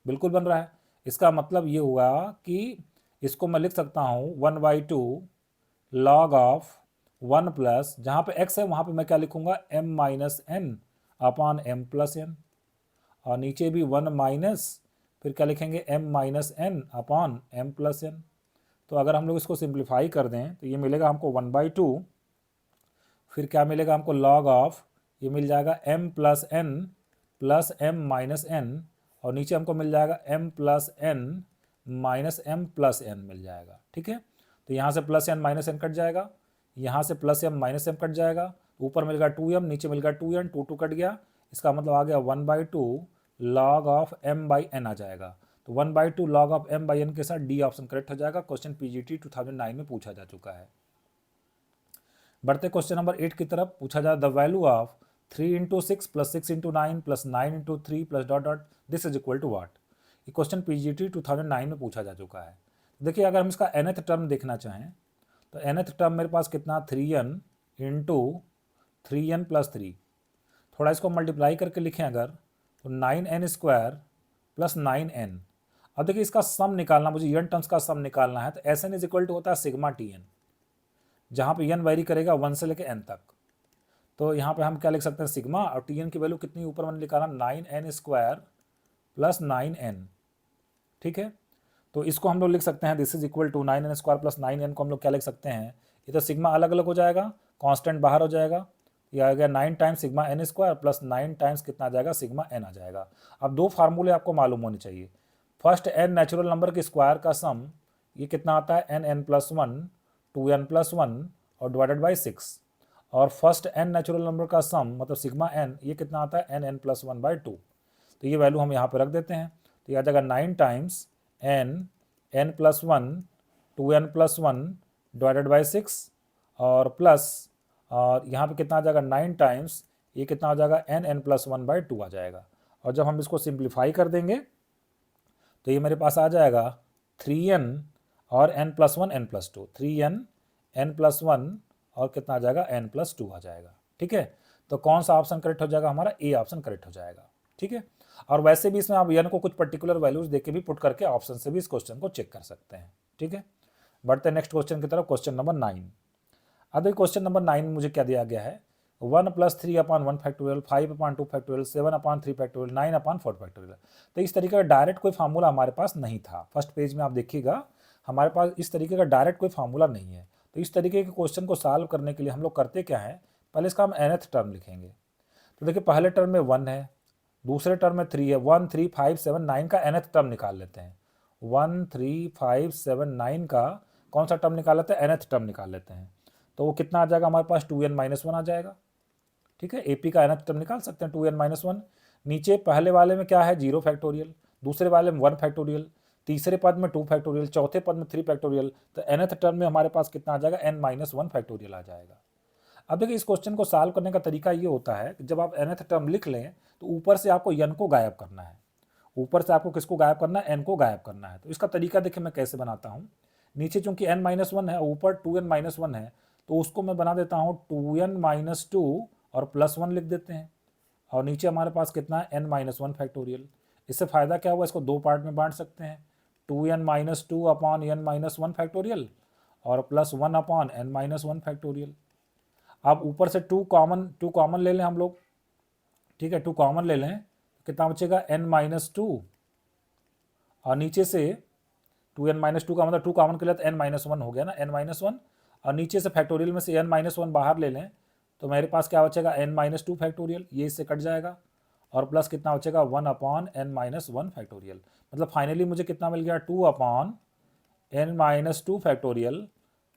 बिल्कुल बन रहा है। इसका मतलब ये हुआ कि इसको मैं लिख सकता हूँ 1/2 log ऑफ 1 प्लस, जहाँ पे x है वहाँ पे मैं क्या लिखूँगा, m minus n upon m plus n, और नीचे भी 1 माइनस फिर क्या लिखेंगे, m minus n upon m plus n. तो अगर हम लोग इसको सिंप्लीफाई कर दें तो ये मिलेगा हमको 1/2, फिर क्या मिलेगा हमको log ऑफ, ये मिल जाएगा m plus n plus m minus n, और नीचे हमको मिल जाएगा m plus n minus m plus n मिल जाएगा, ठीक है। तो यहाँ से plus n minus n cut जाएगा, यहाँ से plus m minus m cut जाएगा, ऊपर मिल गया 2m, नीचे मिल गया 2n, 2 कट गया, इसका मतलब आ गया 1/2 log of m by n आ जाएगा। तो 1/2 log of m by n के साथ डी ऑप्शन करेक्ट हो जाएगा, क्वेश्चन पीजीटी 2009 में पूछा जा चुका है। बढ़ते क्वेश्चन नंबर 8 की तरफ। पूछा जा the value of 3 into 6 plus 6 into 9 plus 9 into 3 plus dot dot this is equal to what. ये क्वेश्चन पीजीटी 2009 में पूछा जा चुका है। देखिए अगर हम इसका nth टर्म देखना चाहें तो nth टर्म मेरे पास कितना, 3n इंटू 3n प्लस 3, थोड़ा इसको मल्टीप्लाई करके लिखें अगर तो 9n स्क्वायर प्लस 9n। अब देखिए इसका सम निकालना, मुझे n टर्म्स का सम निकालना है, तो Sn इज इक्वल टू होता है सिग्मा Tn, जहाँ पे n वेरी करेगा 1 से लेकर n तक। तो यहाँ पे हम क्या लिख सकते हैं, सिग्मा, और Tn की वैल्यू कितनी ऊपर मैंने निकाला, 9n स्क्वायर प्लस 9n, ठीक है। तो इसको हम लोग लिख सकते हैं this is equal to 9n square plus 9n को हम लोग क्या लिख सकते हैं, ये तो सिग्मा अलग अलग हो जाएगा, कांस्टेंट बाहर हो जाएगा, ये आ गया 9 times sigma n square plus 9 times कितना आ जाएगा सिग्मा एन आ जाएगा। अब दो फार्मूले आपको मालूम होने चाहिए। फर्स्ट एन नेचुरल नंबर के स्क्वायर का सम ये कितना आता है n n plus one 2n+1 और डिवाइडेड बाई 6, और फर्स्ट एन नेचुरल नंबर का सम मतलब सिग्मा एन ये कितना आता है n n plus one by 2। तो ये वैल्यू हम यहाँ पे रख देते हैं, तो ये आ जाएगा 9 times n n plus one 2n+1 divided by 6 और प्लस और यहाँ पे कितना आ जाएगा 9 टाइम्स ये कितना आ जाएगा n n plus one by 2 आ जाएगा। और जब हम इसको सिंप्लीफाई कर देंगे तो ये मेरे पास आ जाएगा 3n और n+1 n+2, 3n n+1 और कितना आ जाएगा n+2 आ जाएगा। ठीक है, तो कौन सा ऑप्शन करेक्ट हो जाएगा हमारा, ए ऑप्शन करेक्ट हो जाएगा। ठीक है, और वैसे भी इसमें आप n को कुछ पर्टिकुलर वैल्यूज देके भी पुट करके ऑप्शन से भी इस क्वेश्चन को चेक कर सकते हैं। ठीक है, बढ़ते हैं नेक्स्ट क्वेश्चन की तरफ, क्वेश्चन नंबर 9। अब क्वेश्चन नंबर 9 में मुझे क्या दिया गया है, 1 + 3/1 फैक्टोरियल, 5/2 फैक्टोरियल, 7/3 फैक्टोरियल, 9/4 फैक्टोरियल। तो इस तरीके का डायरेक्ट कोई फार्मूला हमारे पास नहीं था। फर्स्ट पेज में आप देखिएगा हमारे पास इस तरीके का डायरेक्ट कोई फार्मूला नहीं है। तो इस तरीके के क्वेश्चन को सॉल्व करने के लिए हम लोग करते क्या है, पहले इसका हम nth टर्म लिखेंगे। तो देखिए पहले टर्म में 1 है, दूसरे टर्म में 3 है, 1 3 5 7 9 का nth टर्म निकाल लेते हैं। 1 3 5 7 9 का कौन सा टर्म निकाल लेते हैं, nth टर्म निकाल लेते हैं। तो वो कितना आ जाएगा हमारे पास 2n-1 आ जाएगा। ठीक है, एपी का nth टर्म निकाल सकते हैं 2n-1। नीचे पहले वाले में क्या है 0 फैक्टोरियल, दूसरे वाले में 1 फैक्टोरियल, तीसरे पद में 2 फैक्टोरियल, चौथे पद में 3 फैक्टोरियल। तो nth टर्म में हमारे पास कितना आ जाएगा n-1 फैक्टोरियल आ जाएगा। अब देखिए इस क्वेश्चन को सॉल्व करने का तरीका ये होता है कि जब आप nth टर्म लिख लें तो ऊपर से आपको n को गायब करना है। ऊपर से आपको किसको गायब करना है, n को गायब करना है। तो इसका तरीका देखिए मैं कैसे बनाता हूँ। नीचे चूंकि n-1 है और ऊपर 2n-1 है तो उसको मैं बना देता हूँ 2n-2 और +1 लिख देते हैं। और नीचे हमारे पास कितना है n-1 फैक्टोरियल। इससे फ़ायदा क्या हुआ, इसको दो पार्ट में बांट सकते हैं, 2n-2 अपॉन n-1 फैक्टोरियल और +1/n-1 फैक्टोरियल। अब ऊपर से 2 कॉमन ले लें हम लोग। ठीक है, 2 कॉमन ले लें, कितना बचेगा n-2 और नीचे से 2n-2 का मतलब 2 कॉमन कर लिया तो n-1 हो गया ना, n-1 और नीचे से फैक्टोरियल में से n-1 बाहर ले लें तो मेरे पास क्या बचेगा n-2 फैक्टोरियल, ये इससे कट जाएगा और प्लस कितना बचेगा 1/n-1 फैक्टोरियल। मतलब फाइनली मुझे कितना मिल गया 2/n-2 factorial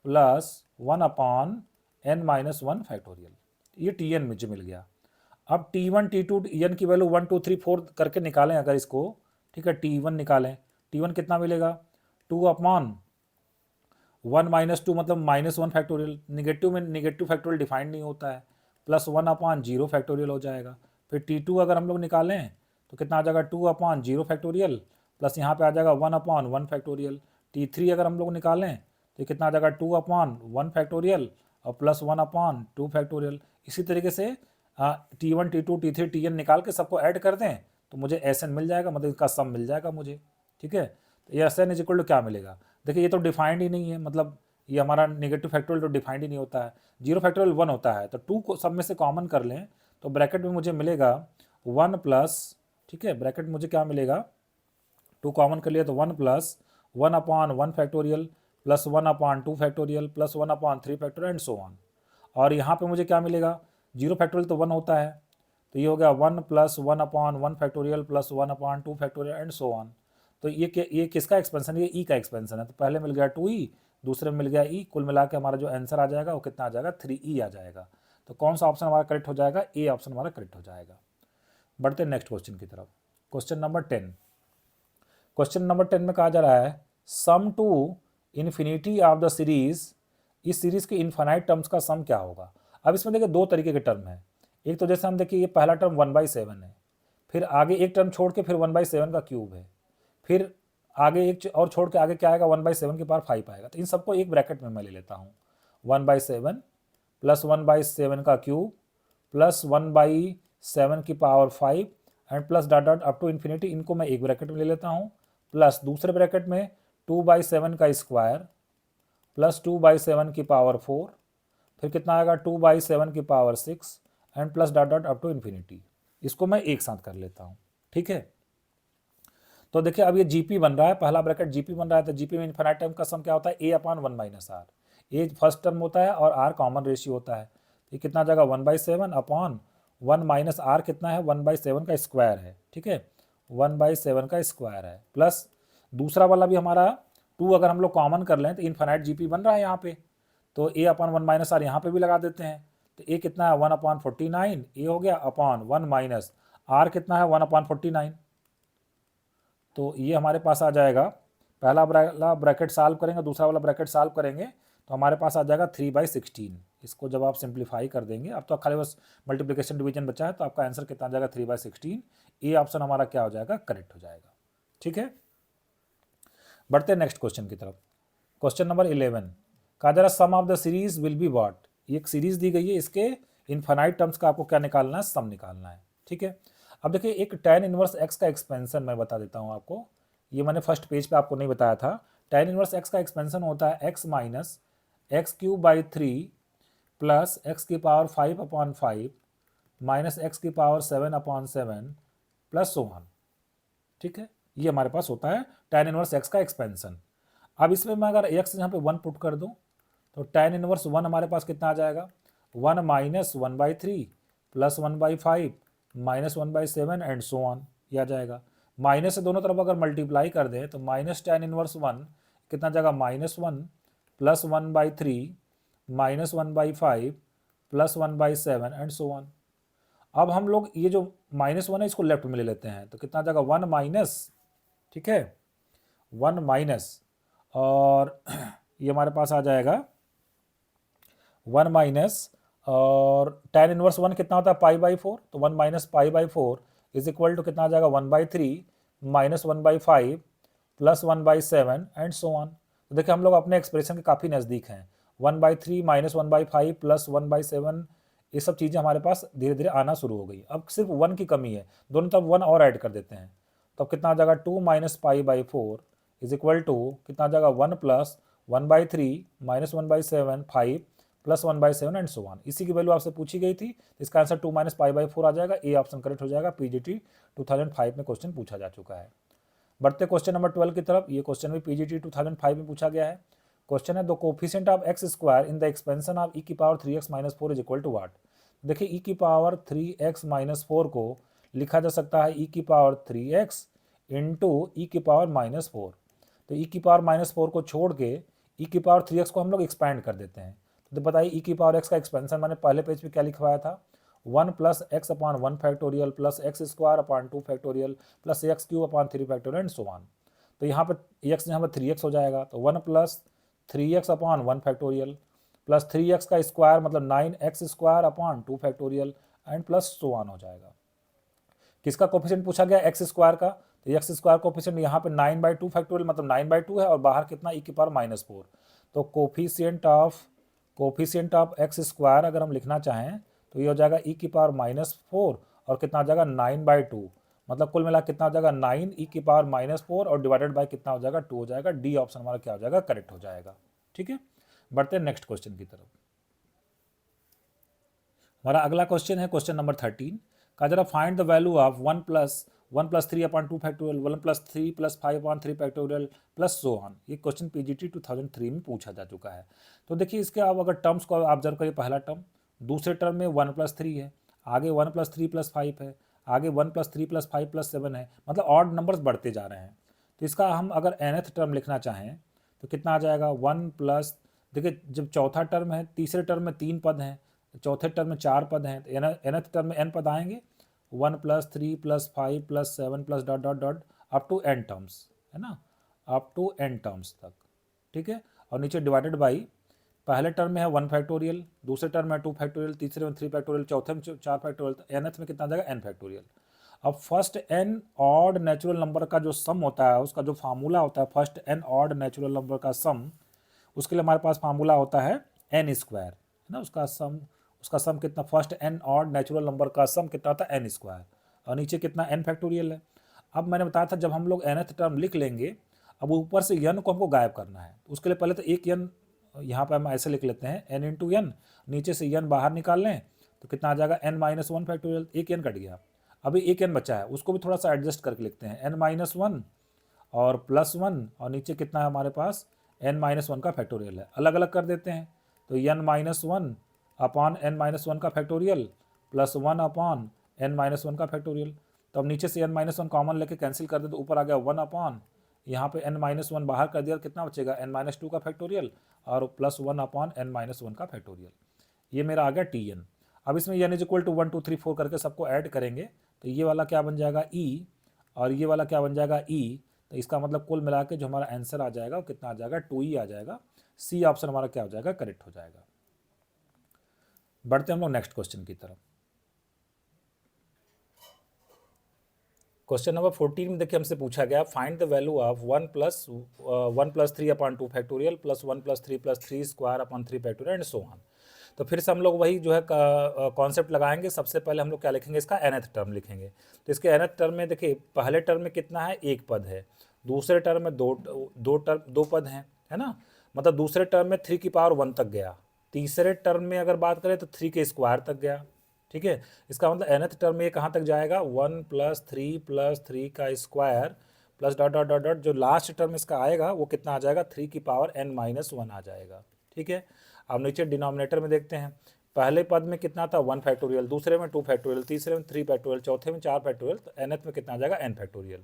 plus 1/n-1 factorial. ये Tn मुझे मिल गया। अब T1 T2 n की वैल्यू 1 2 3 4 करके निकालें अगर इसको। ठीक है, T1 निकालें, T1 कितना मिलेगा 2/1 -2 मतलब -1 फैक्टोरियल, निगेटिव में निगेटिव फैक्टोरियल डिफाइंड नहीं होता है, प्लस 1/0 फैक्टोरियल हो जाएगा। फिर T2 अगर हम लोग निकालें तो कितना आ जाएगा 2/0 फैक्टोरियल प्लस यहाँ पे आ जाएगा 1/1 फैक्टोरियल। T3 अगर हम लोग निकालें तो कितना आ जाएगा 2/1 फैक्टोरियल और प्लस 1/2 फैक्टोरियल। इसी तरीके से T1 T2 T3 Tn निकाल के सबको ऐड कर दें तो मुझे Sn मिल जाएगा, मतलब इसका सम मिल जाएगा मुझे। ठीक है, तो ये Sn इक्वल टू क्या मिलेगा, देखिए ये तो डिफाइंड ही नहीं है, मतलब ये हमारा नेगेटिव फैक्टोरियल तो डिफाइंड ही नहीं होता है, 0 फैक्टोरियल 1 होता है। तो 2 को सब में से कॉमन कर लें तो ब्रैकेट में मुझे मिलेगा 1 प्लस, ठीक है ब्रैकेट में मुझे क्या मिलेगा 2 कॉमन कर लिया तो 1 plus 1/1 factorial plus 1/2 factorial plus 1/3 factorial and so on. और यहाँ पे मुझे क्या मिलेगा 0 फैक्टोरियल तो 1 होता है, तो ये हो गया 1 plus 1/1 factorial plus 1/2 factorial and so on. तो ये किसका एक्सपेंशन है, ये ई का एक्सपेंशन है। तो पहले मिल गया 2e, दूसरे में मिल गया ई, कुल मिला के हमारा जो आंसर आ जाएगा वो कितना आ जाएगा 3e आ जाएगा। तो कौन सा ऑप्शन हमारा करेक्ट हो जाएगा, ए ऑप्शन हमारा करेक्ट हो जाएगा। बढ़ते हैं नेक्स्ट क्वेश्चन की तरफ, क्वेश्चन नंबर 10। क्वेश्चन नंबर 10 में कहा जा रहा है sum to infinity of the series, इस सीरीज के इन्फाइनाइट टर्म्स का सम क्या होगा। अब इसमें देखिए दो तरीके के टर्म है, एक तो जैसे हम देखिए ये पहला टर्म 1/7 है, फिर आगे एक टर्म छोड़ के फिर 1/7 का क्यूब है, फिर आगे एक और छोड़ के आगे क्या आएगा 1/7 के पावर 5 आएगा। तो इन सबको एक ब्रैकेट में मैं ले लेता हूँ, 1/7 प्लस 1/7 का क्यूब प्लस 1/7 की power 5 and plus dot dot up to infinity, इनको मैं एक ब्रैकेट में ले लेता हूँ, प्लस दूसरे ब्रैकेट में 2/7 का स्क्वायर प्लस 2/7 की पावर 4, फिर कितना आएगा 2/7 की power 6 and plus dot dot up to infinity. इसको मैं एक साथ कर लेता हूँ। ठीक है, तो देखिए अब ये जीपी बन रहा है, पहला ब्रैकेट जीपी बन रहा है। तो जीपी में इन्फिनाइट टर्म का सम क्या होता है a/1 - r। ए फर्स्ट टर्म होता है और r कॉमन रेशियो होता है। ये कितना आ जाएगा 1/7 अपॉन 1 माइनस आर कितना है 1/7 का स्क्वायर है, ठीक है, 1/7 का स्क्वायर है, प्लस दूसरा वाला भी हमारा 2 अगर हम लोग कॉमन कर लें तो इन्फाइनाइट जीपी बन रहा है यहाँ पे, तो ए अपॉन 1 माइनस आर यहाँ पे भी लगा देते हैं, तो ए कितना है 1/49 ए हो गया अपॉन 1 माइनस आर कितना है 1/49। तो ये हमारे पास आ जाएगा, पहला वाला ब्रैकेट सॉल्व करेंगे, दूसरा वाला ब्रैकेट सॉल्व करेंगे तो हमारे पास आ जाएगा 3/16। इसको जब आप सिंप्लीफाई कर देंगे, अब तो खाली बस मल्टीप्लिकेशन डिवीजन बचा है, तो आपका आंसर कितना आ जाएगा 3/16। ए ऑप्शन हमारा क्या हो जाएगा, करेक्ट हो जाएगा, ठीक है। बढ़ते हैं नेक्स्ट क्वेश्चन की तरफ। क्वेश्चन नंबर 11 कहा जा रहा sum of the series will be what. ये एक सीरीज दी गई है, इसके इनफाइनाइट टर्म्स का आपको क्या निकालना है, सम निकालना है, ठीक है। अब देखिए एक tan इनवर्स x का एक्सपेंशन मैं बता देता हूँ आपको, ये मैंने फर्स्ट पेज पे आपको नहीं बताया था। tan इनवर्स x का एक्सपेंशन होता है x minus x³/3 plus x⁵ minus x⁵7/7 plus so on, ठीक है। ये हमारे पास होता है tan इनवर्स x का एक्सपेंशन। अब इसमें मैं अगर x यहाँ पे 1 पुट कर दूँ तो tan इनवर्स 1 हमारे पास कितना आ जाएगा 1 minus 1/3 plus 1/5 minus 1/7 and so on, ये आ जाएगा। माइनस से दोनों तरफ अगर मल्टीप्लाई कर दें तो माइनस tan इनवर्स 1 कितना जाएगा -1 plus 1/3 minus 1/5 plus 1/7 and so on. अब हम लोग ये जो -1 है इसको लेफ्ट में ले लेते हैं, तो कितना जाएगा 1 माइनस, ठीक है, 1 माइनस और ये हमारे पास आ जाएगा 1 माइनस और tan इनवर्स 1 कितना होता है π/4, तो 1 माइनस π/4 इज इक्वल टू कितना आ जाएगा 1/3 minus 1/5 plus 1/7 and so on. तो देखिए हम लोग अपने एक्सप्रेशन के काफ़ी नज़दीक हैं, 1/3 माइनस 1/5 प्लस 1/7, ये सब चीज़ें हमारे पास धीरे धीरे आना शुरू हो गई। अब सिर्फ 1 की कमी है, दोनों तरफ 1 और ऐड कर देते हैं, तो अब कितना आ जाएगा 2 माइनस π/4 इज इक्वल टू कितना आ जाएगा 1 plus 1/3 minus 1/7 5 plus 1/7 and so on. इसी की वैल्यू आपसे पूछी गई थी, इसका आंसर 2 माइनस π/4 आ जाएगा, ए ऑप्शन करेक्ट हो जाएगा। पीजीटी 2005 में क्वेश्चन पूछा जा चुका है। बढ़ते क्वेश्चन नंबर 12 की तरफ। ये क्वेश्चन भी पीजीटी 2005 में पूछा गया है। क्वेश्चन है the coefficient of x square in the expansion of e⁻3x-4 is equal to what. देखिए e⁻3x-4 को लिखा जा सकता है e⁻3x इंटू e⁻4। तो e⁻4 को छोड़ के e⁻3x को हम लोग एक्सपैंड कर देते हैं। तो बताइए e⁻x का एक्सपेंशन मैंने पहले पेज पे क्या लिखवाया था, 1 plus x upon 1 factorial plus x² 2 factorial plus x³ 3 factorial and so on. तो यहाँ पे x यहाँ पर 3x हो जाएगा, तो 1 plus 3x upon 1 factorial plus 3x का स्क्वायर मतलब 9x² 2 factorial and plus so on हो जाएगा। किसका कोफिशिएंट पूछा गया x² का, तो x² कोफिशिएंट यहाँ पे 9/2 फैक्टोरियल मतलब 9/2 है और बाहर कितना e⁻⁻4। तो कोफिशिएंट ऑफ x² अगर हम लिखना चाहें तो ये हो जाएगा e⁻4 और कितना आ जाएगा 9/2, मतलब कुल मिला कितना हो जाएगा 9 e⁻4 और डिवाइडेड बाय कितना हो जाएगा 2 हो जाएगा। डी ऑप्शन हमारा क्या हो जाएगा, करेक्ट हो जाएगा, ठीक है। बढ़ते हैं नेक्स्ट क्वेश्चन की तरफ। हमारा अगला क्वेश्चन है क्वेश्चन नंबर 13 का जरा find the value of 1 plus 3/2 factorial 1 plus 3 plus 5/3 factorial plus so on. ये क्वेश्चन पीजीटी 2003 में पूछा जा चुका है। तो देखिए इसके आप अगर टर्म्स को ऑब्जर्व करिए, पहला टर्म, दूसरे टर्म में 1 प्लस 3 है, आगे 1 प्लस 3 प्लस 5 है, आगे 1 प्लस 3 प्लस 5 प्लस 7 है, मतलब ऑड नंबर्स बढ़ते जा रहे हैं। तो इसका हम अगर nth टर्म लिखना चाहें तो कितना आ जाएगा 1 प्लस, देखिए जब चौथा टर्म है, तीसरे टर्म में 3 पद हैं, चौथे टर्म में 4 पद हैं, तो nth टर्म में n पद आएंगे, 1 plus 3 plus 5 plus 7 plus dot dot dot up to n terms, है ना, अप टू n टर्म्स तक, ठीक है। और नीचे डिवाइडेड बाई, पहले टर्म में है 1 फैक्टोरियल, दूसरे टर्म में 2 फैक्टोरियल, तीसरे में 3 फैक्टोरियल, चौथे में 4 फैक्टोरियल, तो nth में कितना आ जाएगा n फैक्टोरियल। अब first n odd natural number का जो सम होता है, उसका जो फार्मूला होता है first n odd natural number का सम, उसके लिए हमारे पास फार्मूला होता है n², है ना, उसका सम कितना, first n odd natural number का सम कितना होता है n², और नीचे कितना n फैक्टोरियल है। अब मैंने बताया था जब हम लोग nth टर्म लिख लेंगे, अब ऊपर से n को हमको गायब करना है, उसके लिए पहले तो एक n यहाँ पे हम ऐसे लिख लेते हैं n इंटू n, नीचे से n बाहर निकाल लें तो कितना आ जाएगा n-1 फैक्टोरियल, एक n कट गया, अभी एक n बचा है, उसको भी थोड़ा सा एडजस्ट करके लिखते हैं n-1 और +1 और नीचे कितना है हमारे पास n-1 का फैक्टोरियल है, अलग अलग कर देते हैं, तो n-1 upon n minus one का factorial plus 1 upon n minus one का फैक्टोरियल। तो अब नीचे से n माइनस वन कॉमन लेके कैंसिल कर दे तो ऊपर आ गया 1 अपॉन, यहाँ पे n माइनस वन बाहर कर दिया, कितना बचेगा n माइनस टू का फैक्टोरियल और plus 1 upon n minus one का फैक्टोरियल। ये मेरा आ गया Tn। अब इसमें n इज इक्वल टू 1 2 3 4 करके सबको ऐड करेंगे तो ये वाला क्या बन जाएगा E और ये वाला क्या बन जाएगा E। तो इसका मतलब कुल मिला के जो हमारा आंसर आ जाएगा वो कितना आ जाएगा 2E आ जाएगा। सी ऑप्शन हमारा क्या हो जाएगा करेक्ट हो जाएगा। बढ़ते हम लोग नेक्स्ट क्वेश्चन की तरफ। क्वेश्चन नंबर 14 में देखिए हमसे पूछा गया find the value of 1 plus 3 upon 2 factorial plus 1 plus 3 square upon 3 factorial and so on. तो फिर से हम लोग वही जो है कॉन्सेप्ट लगाएंगे। सबसे पहले हम लोग क्या लिखेंगे, इसका nth टर्म लिखेंगे। तो इसके nth टर्म में देखिए पहले टर्म में कितना है, एक पद है, दूसरे टर्म में दो पद हैं, है ना, मतलब दूसरे टर्म में 3 की पावर 1 तक गया, तीसरे टर्म में अगर बात करें तो 3 के स्क्वायर तक गया। ठीक है, इसका मतलब nth टर्म में ये कहाँ तक जाएगा 1 प्लस 3 का square plus dot dot dot dot, जो लास्ट टर्म इसका आएगा वो कितना आ जाएगा 3 की पावर n माइनस वन आ जाएगा। ठीक है, अब नीचे डिनोमिनेटर में देखते हैं, पहले पद में कितना था 1 फैक्टोरियल, दूसरे में 2 फैक्टोरियल, तीसरे में 3 फैक्टोरियल, चौथे में 4 फैक्टोरियल, तो nth में कितना आ जाएगा n फैक्टोरियल।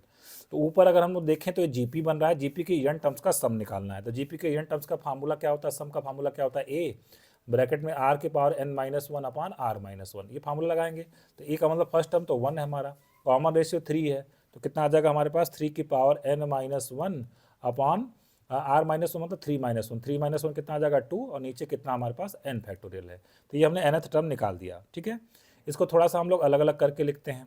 तो ऊपर अगर हम लोग देखें तो ये जीपी बन रहा है, जीपी के n टर्म्स का सम निकालना है। तो जीपी के n टर्म्स का फार्मूला क्या होता है, सम का फार्मूला क्या होता है, ए ब्रैकेट में r के power n minus one upon r minus one, ये फार्मूला लगाएंगे। तो ए का मतलब फर्स्ट टर्म तो 1 है हमारा, कॉमन रेशियो 3 है, तो कितना आ जाएगा हमारे पास 3 की power n minus one upon r minus one मतलब 3 माइनस वन, 3 माइनस वन कितना आ जाएगा 2 और नीचे कितना हमारे पास n फैक्टोरियल है। तो ये हमने nth टर्म निकाल दिया। ठीक है, इसको थोड़ा सा हम लोग अलग अलग करके लिखते हैं।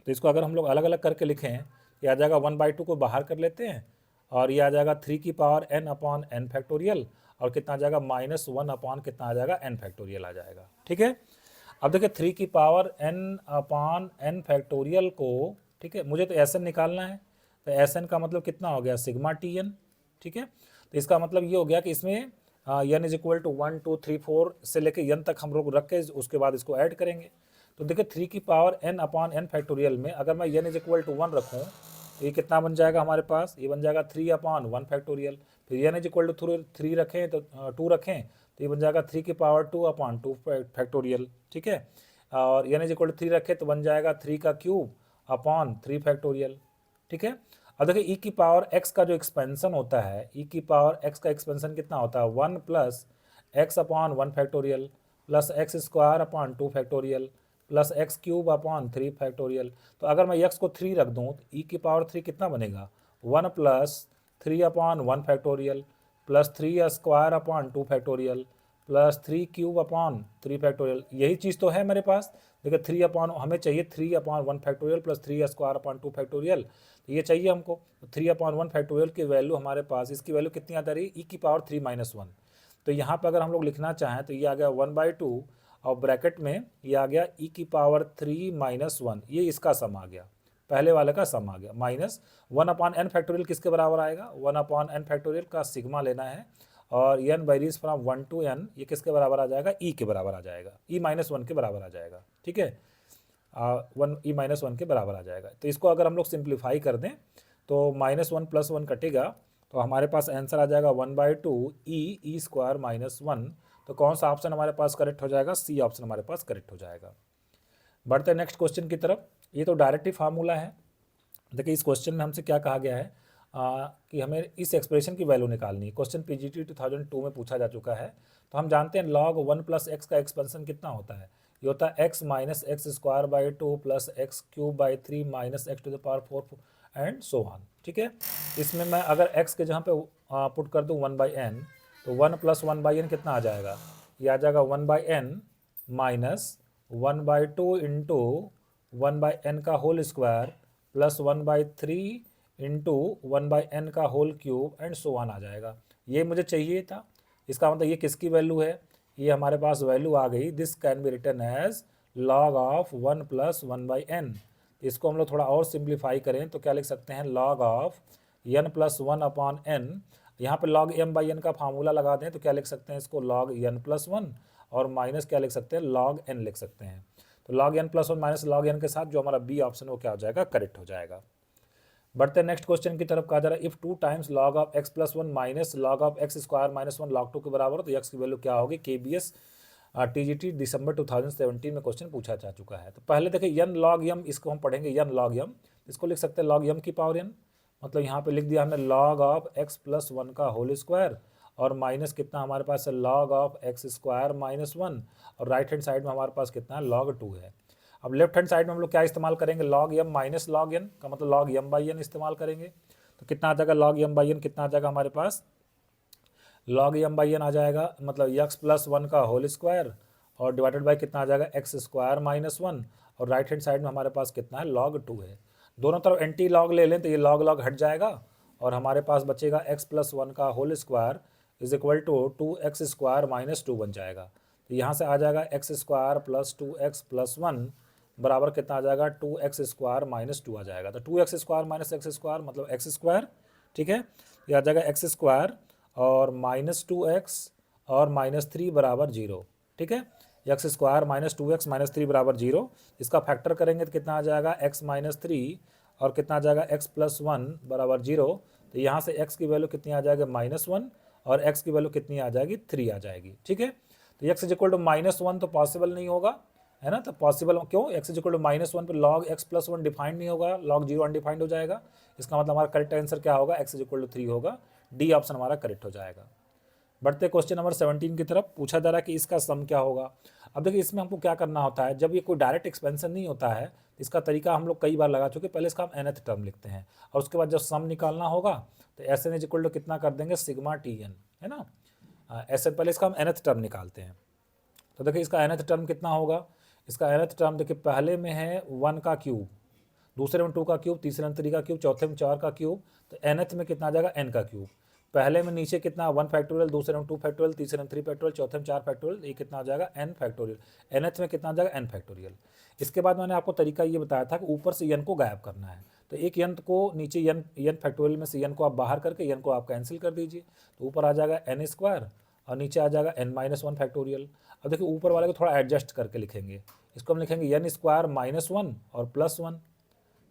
तो इसको अगर हम लोग अलग अलग करके लिखें, ये आ जाएगा 1/2 को बाहर कर लेते हैं और ये आ जाएगा 3 की power n upon n factorial और कितना आ जाएगा माइनस वन अपॉन कितना आ जाएगा n फैक्टोरियल आ जाएगा। ठीक है, अब देखिए 3 की power n upon n factorial को, ठीक है, मुझे तो Sn निकालना है, तो Sn का मतलब कितना हो गया सिग्मा Tn। ठीक है, तो इसका मतलब ये हो गया कि इसमें n इज इक्वल टू 1 2 3 4 से लेके n तक हम लोग रख के उसके बाद इसको ऐड करेंगे। तो देखिए 3 की power n upon n factorial में अगर मैं n इज इक्वल टू 1 रखूँ तो ये कितना बन जाएगा हमारे पास, ये बन जाएगा 3 अपॉन 1 फैक्टोरियल। फिर n इज इक्वल टू 3 रखें तो 2 रखें तो ये बन जाएगा 3 की पावर 2 अपॉन 2 फैक्टोरियल। ठीक है, और n इज इक्वल टू 3 रखें तो बन जाएगा 3 का क्यूब अपॉन 3 फैक्टोरियल। ठीक है, अब देखिए e की पावर x का जो एक्सपेंशन होता है, e की पावर x का एक्सपेंशन कितना होता है 1 plus x upon 1 factorial plus x square upon 2 factorial plus x cube upon 3 factorial. तो अगर मैं x को 3 रख दूँ तो e की पावर 3 कितना बनेगा 1 plus 3 upon 1 factorial plus 3 square upon 2 factorial plus 3 cube upon 3 factorial. यही चीज़ तो है मेरे पास, देखिए 3 अपॉन हमें चाहिए 3 upon 1 factorial plus 3 square upon 2 factorial, तो ये चाहिए हमको। तो 3 अपॉन 1 फैक्टोरियल की वैल्यू हमारे पास, इसकी वैल्यू कितनी आता रही e की पावर 3 माइनस वन। तो यहाँ पर अगर हम लोग लिखना चाहें तो ये आ गया 1/2 और ब्रैकेट में ये आ गया e की पावर 3 माइनस वन, ये इसका सम आ गया, पहले वाले का सम आ गया, माइनस 1 अपॉन n फैक्टोरियल किसके बराबर आएगा 1 अपॉन n फैक्टोरियल का सिग्मा लेना है और n varies from 1 to n, ये किसके बराबर आ जाएगा e के बराबर आ जाएगा, e माइनस वन के बराबर आ जाएगा। ठीक है, 1 e माइनस वन के बराबर आ जाएगा। तो इसको अगर हम लोग सिंप्लीफाई कर दें तो माइनस वन प्लस वन कटेगा तो हमारे पास आंसर आ जाएगा 1/2 e स्क्वायर माइनस वन। तो कौन सा ऑप्शन हमारे पास करेक्ट हो जाएगा, सी ऑप्शन हमारे पास करेक्ट हो जाएगा। बढ़ते हैं नेक्स्ट क्वेश्चन की तरफ। ये तो डायरेक्ट ही फार्मूला है। देखिए इस क्वेश्चन में हमसे क्या कहा गया है कि हमें इस एक्सप्रेशन की वैल्यू निकालनी है। क्वेश्चन पीजीटी 2002 में पूछा जा चुका है। तो हम जानते हैं log 1 प्लस एक्स का एक्सपेंशन कितना होता है, ये होता है x minus x square by 2 plus x cube by 3 minus x to the power 4 and so on. ठीक है, इसमें मैं अगर x के जहाँ पे पुट कर दूँ 1/n तो 1 प्लस 1/n कितना आ जाएगा, ये आ जाएगा 1/n माइनस 1/2 इंटू 1/n का whole square plus 1/3 into 1/n का whole cube and so on आ जाएगा। ये मुझे चाहिए था, इसका मतलब ये किसकी वैल्यू है, ये हमारे पास वैल्यू आ गई, this can be written as log of 1 plus 1/n। इसको हम लोग थोड़ा और सिंप्लीफाई करें तो क्या लिख सकते हैं log of n plus 1 upon n। यहाँ पे log m/n का फार्मूला लगा दें तो क्या लिख सकते हैं इसको log n प्लस 1 और माइनस क्या लिख सकते हैं log n लिख सकते हैं। तो log n plus 1 minus log n के साथ जो हमारा बी ऑप्शन वो क्या हो जाएगा, करेक्ट हो जाएगा। बढ़ते हैं नेक्स्ट क्वेश्चन की तरफ। कहा जा रहा है if 2 times log of x plus 1 minus log of x square minus 1 log 2 के बराबर हो तो x की वैल्यू क्या होगी, KBS टीजीटी दिसंबर 2017 में क्वेश्चन पूछा जा चुका है। तो पहले देखिए यन लॉग यम, इसको हम पढ़ेंगे यन लॉग यम, इसको लिख सकते हैं लॉग यम की पावर एन, मतलब यहाँ पे लिख दिया हमने log of x plus one का होल स्क्वायर और माइनस कितना हमारे पास है log of x square minus one, और राइट हैंड साइड में हमारे पास कितना है लॉग टू है। अब लेफ्ट हैंड साइड में हम लोग क्या इस्तेमाल करेंगे, log m minus log n का मतलब लॉग एम बाई एन इस्तेमाल करेंगे। तो कितना आ जाएगा लॉग एम बाई एन, कितना आ जाएगा हमारे पास लॉग एम बाई एन आ जाएगा, मतलब एक्स प्लस वन का होल स्क्वायर और डिवाइडेड बाई कितना आ जाएगा एक्स स्क्वायर माइनस वन, और राइट हैंड साइड में हमारे पास कितना है लॉग टू है। दोनों तरफ एंटी लॉग ले लें तो ये लॉग लॉग हट जाएगा और हमारे पास बचेगा एक्स प्लस वन का whole square is equal to two x square minus two बन जाएगा। तो यहाँ से आ जाएगा x square plus two x plus one बराबर कितना आ जाएगा two x square minus two आ जाएगा। तो two x square minus x square मतलब एक्स स्क्वायर, ठीक है, ये आ जाएगा एक्स स्क्वायर और माइनस टू एक्स और माइनस थ्री बराबर जीरो, ठीक है, x square minus two x minus three बराबर जीरो। इसका फैक्टर करेंगे तो कितना आ जाएगा एक्स माइनस थ्री और कितना आ जाएगा एक्स प्लस वन बराबर जीरो। तो यहाँ से एक्स की वैल्यू कितनी आ जाएगी माइनस वन और एक्स की वैल्यू कितनी आ जाएगी थ्री आ जाएगी, ठीक है। तो x is equal to minus one तो पॉसिबल नहीं होगा, है ना, तो पॉसिबल क्यों, x is equal to minus one पर log x plus one defined नहीं होगा, लॉग जीरो अनडिफाइंड हो जाएगा। इसका मतलब हमारा करेक्ट आंसर क्या होगा, x is equal to three होगा, डी ऑप्शन हमारा करेक्ट हो जाएगा। बढ़ते क्वेश्चन नंबर 17 की तरफ, पूछा जा रहा है कि इसका सम क्या होगा। अब देखिए इसमें हमको क्या करना होता है, जब ये कोई डायरेक्ट एक्सपेंशन नहीं होता है तो इसका तरीका हम लोग कई बार लगा चुके। पहले इसका हम nth टर्म लिखते हैं और उसके बाद जब सम निकालना होगा तो S n is equal to कितना कर देंगे सिग्मा टी एन, है ना, ऐसे पहले इसका हम nth टर्म निकालते हैं। तो देखिए इसका nth टर्म कितना होगा, इसका nth टर्म देखिए पहले में है वन का क्यूब, दूसरे में टू का क्यूब, तीसरे में थ्री का क्यूब, चौथे में चार का क्यूब, तो nth में कितना आ जाएगा n का क्यूब। पहले में नीचे कितना वन फैक्टोरियल, दूसरे में टू फैक्टोरियल, तीसरे में थ्री फैक्टोरियल, चौथे में चार फैक्टोरियल, ये कितना आ जाएगा n फैक्टोरियल। nth में कितना आ जाएगा n फैक्टोरियल। इसके बाद मैंने आपको तरीका ये बताया था कि ऊपर से n को गायब करना है, तो एक n को नीचे n फैक्टोरियल में से n को आप बाहर करके n को आप कैंसिल कर दीजिए, तो ऊपर आ जाएगा n स्क्वायर और नीचे आ जाएगा n माइनस वन फैक्टोरियल। अब देखिए ऊपर वाले को थोड़ा एडजस्ट करके लिखेंगे, इसको हम लिखेंगे n स्क्वायर माइनस वन और प्लस वन,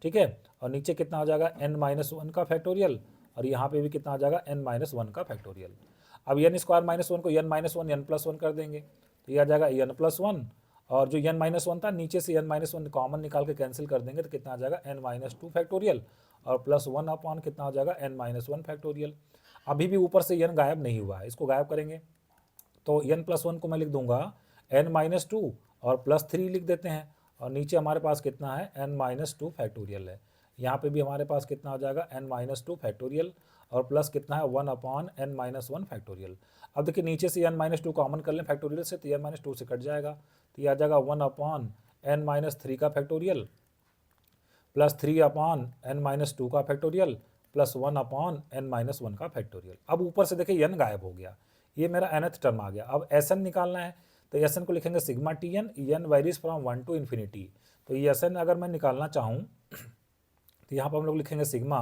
ठीक है, और नीचे कितना आ जाएगा n माइनस वन का फैक्टोरियल और यहाँ पे भी कितना आ जाएगा n माइनस वन का फैक्टोरियल। अब n स्क्वायर माइनस वन को n minus one n plus one कर देंगे तो ये आ जाएगा n प्लस वन, और जो n माइनस वन था नीचे से n माइनस वन कॉमन निकाल के कैंसिल कर देंगे तो कितना आ जाएगा n माइनस टू फैक्टोरियल और प्लस वन अपॉन कितना हो जाएगा n माइनस वन फैक्टोरियल। अभी भी ऊपर से n गायब नहीं हुआ है, इसको गायब करेंगे तो n प्लस वन को मैं लिख दूंगा n माइनस टू और प्लस थ्री लिख देते हैं, और नीचे हमारे पास कितना है n माइनस टू फैक्टोरियल है। यहाँ पे भी हमारे पास कितना हो जाएगा n माइनस टू फैक्टोरियल और प्लस कितना है one upon n minus one factorial. अब देखिए नीचे से n माइनस टू कॉमन कर लें फैक्टोरियल से, तो n माइनस टू से कट जाएगा, तो ये आ जाएगा one upon n minus three का factorial plus three upon n minus two का factorial plus one upon n minus one का फैक्टोरियल। अब ऊपर से देखिए n गायब हो गया, ये मेरा nth टर्म आ गया। अब एस एन निकालना है तो एस एन को लिखेंगे sigma T n, n varies from one to infinity. तो ये एस एन अगर मैं निकालना चाहूँ तो यहाँ पर हम लोग लिखेंगे सिग्मा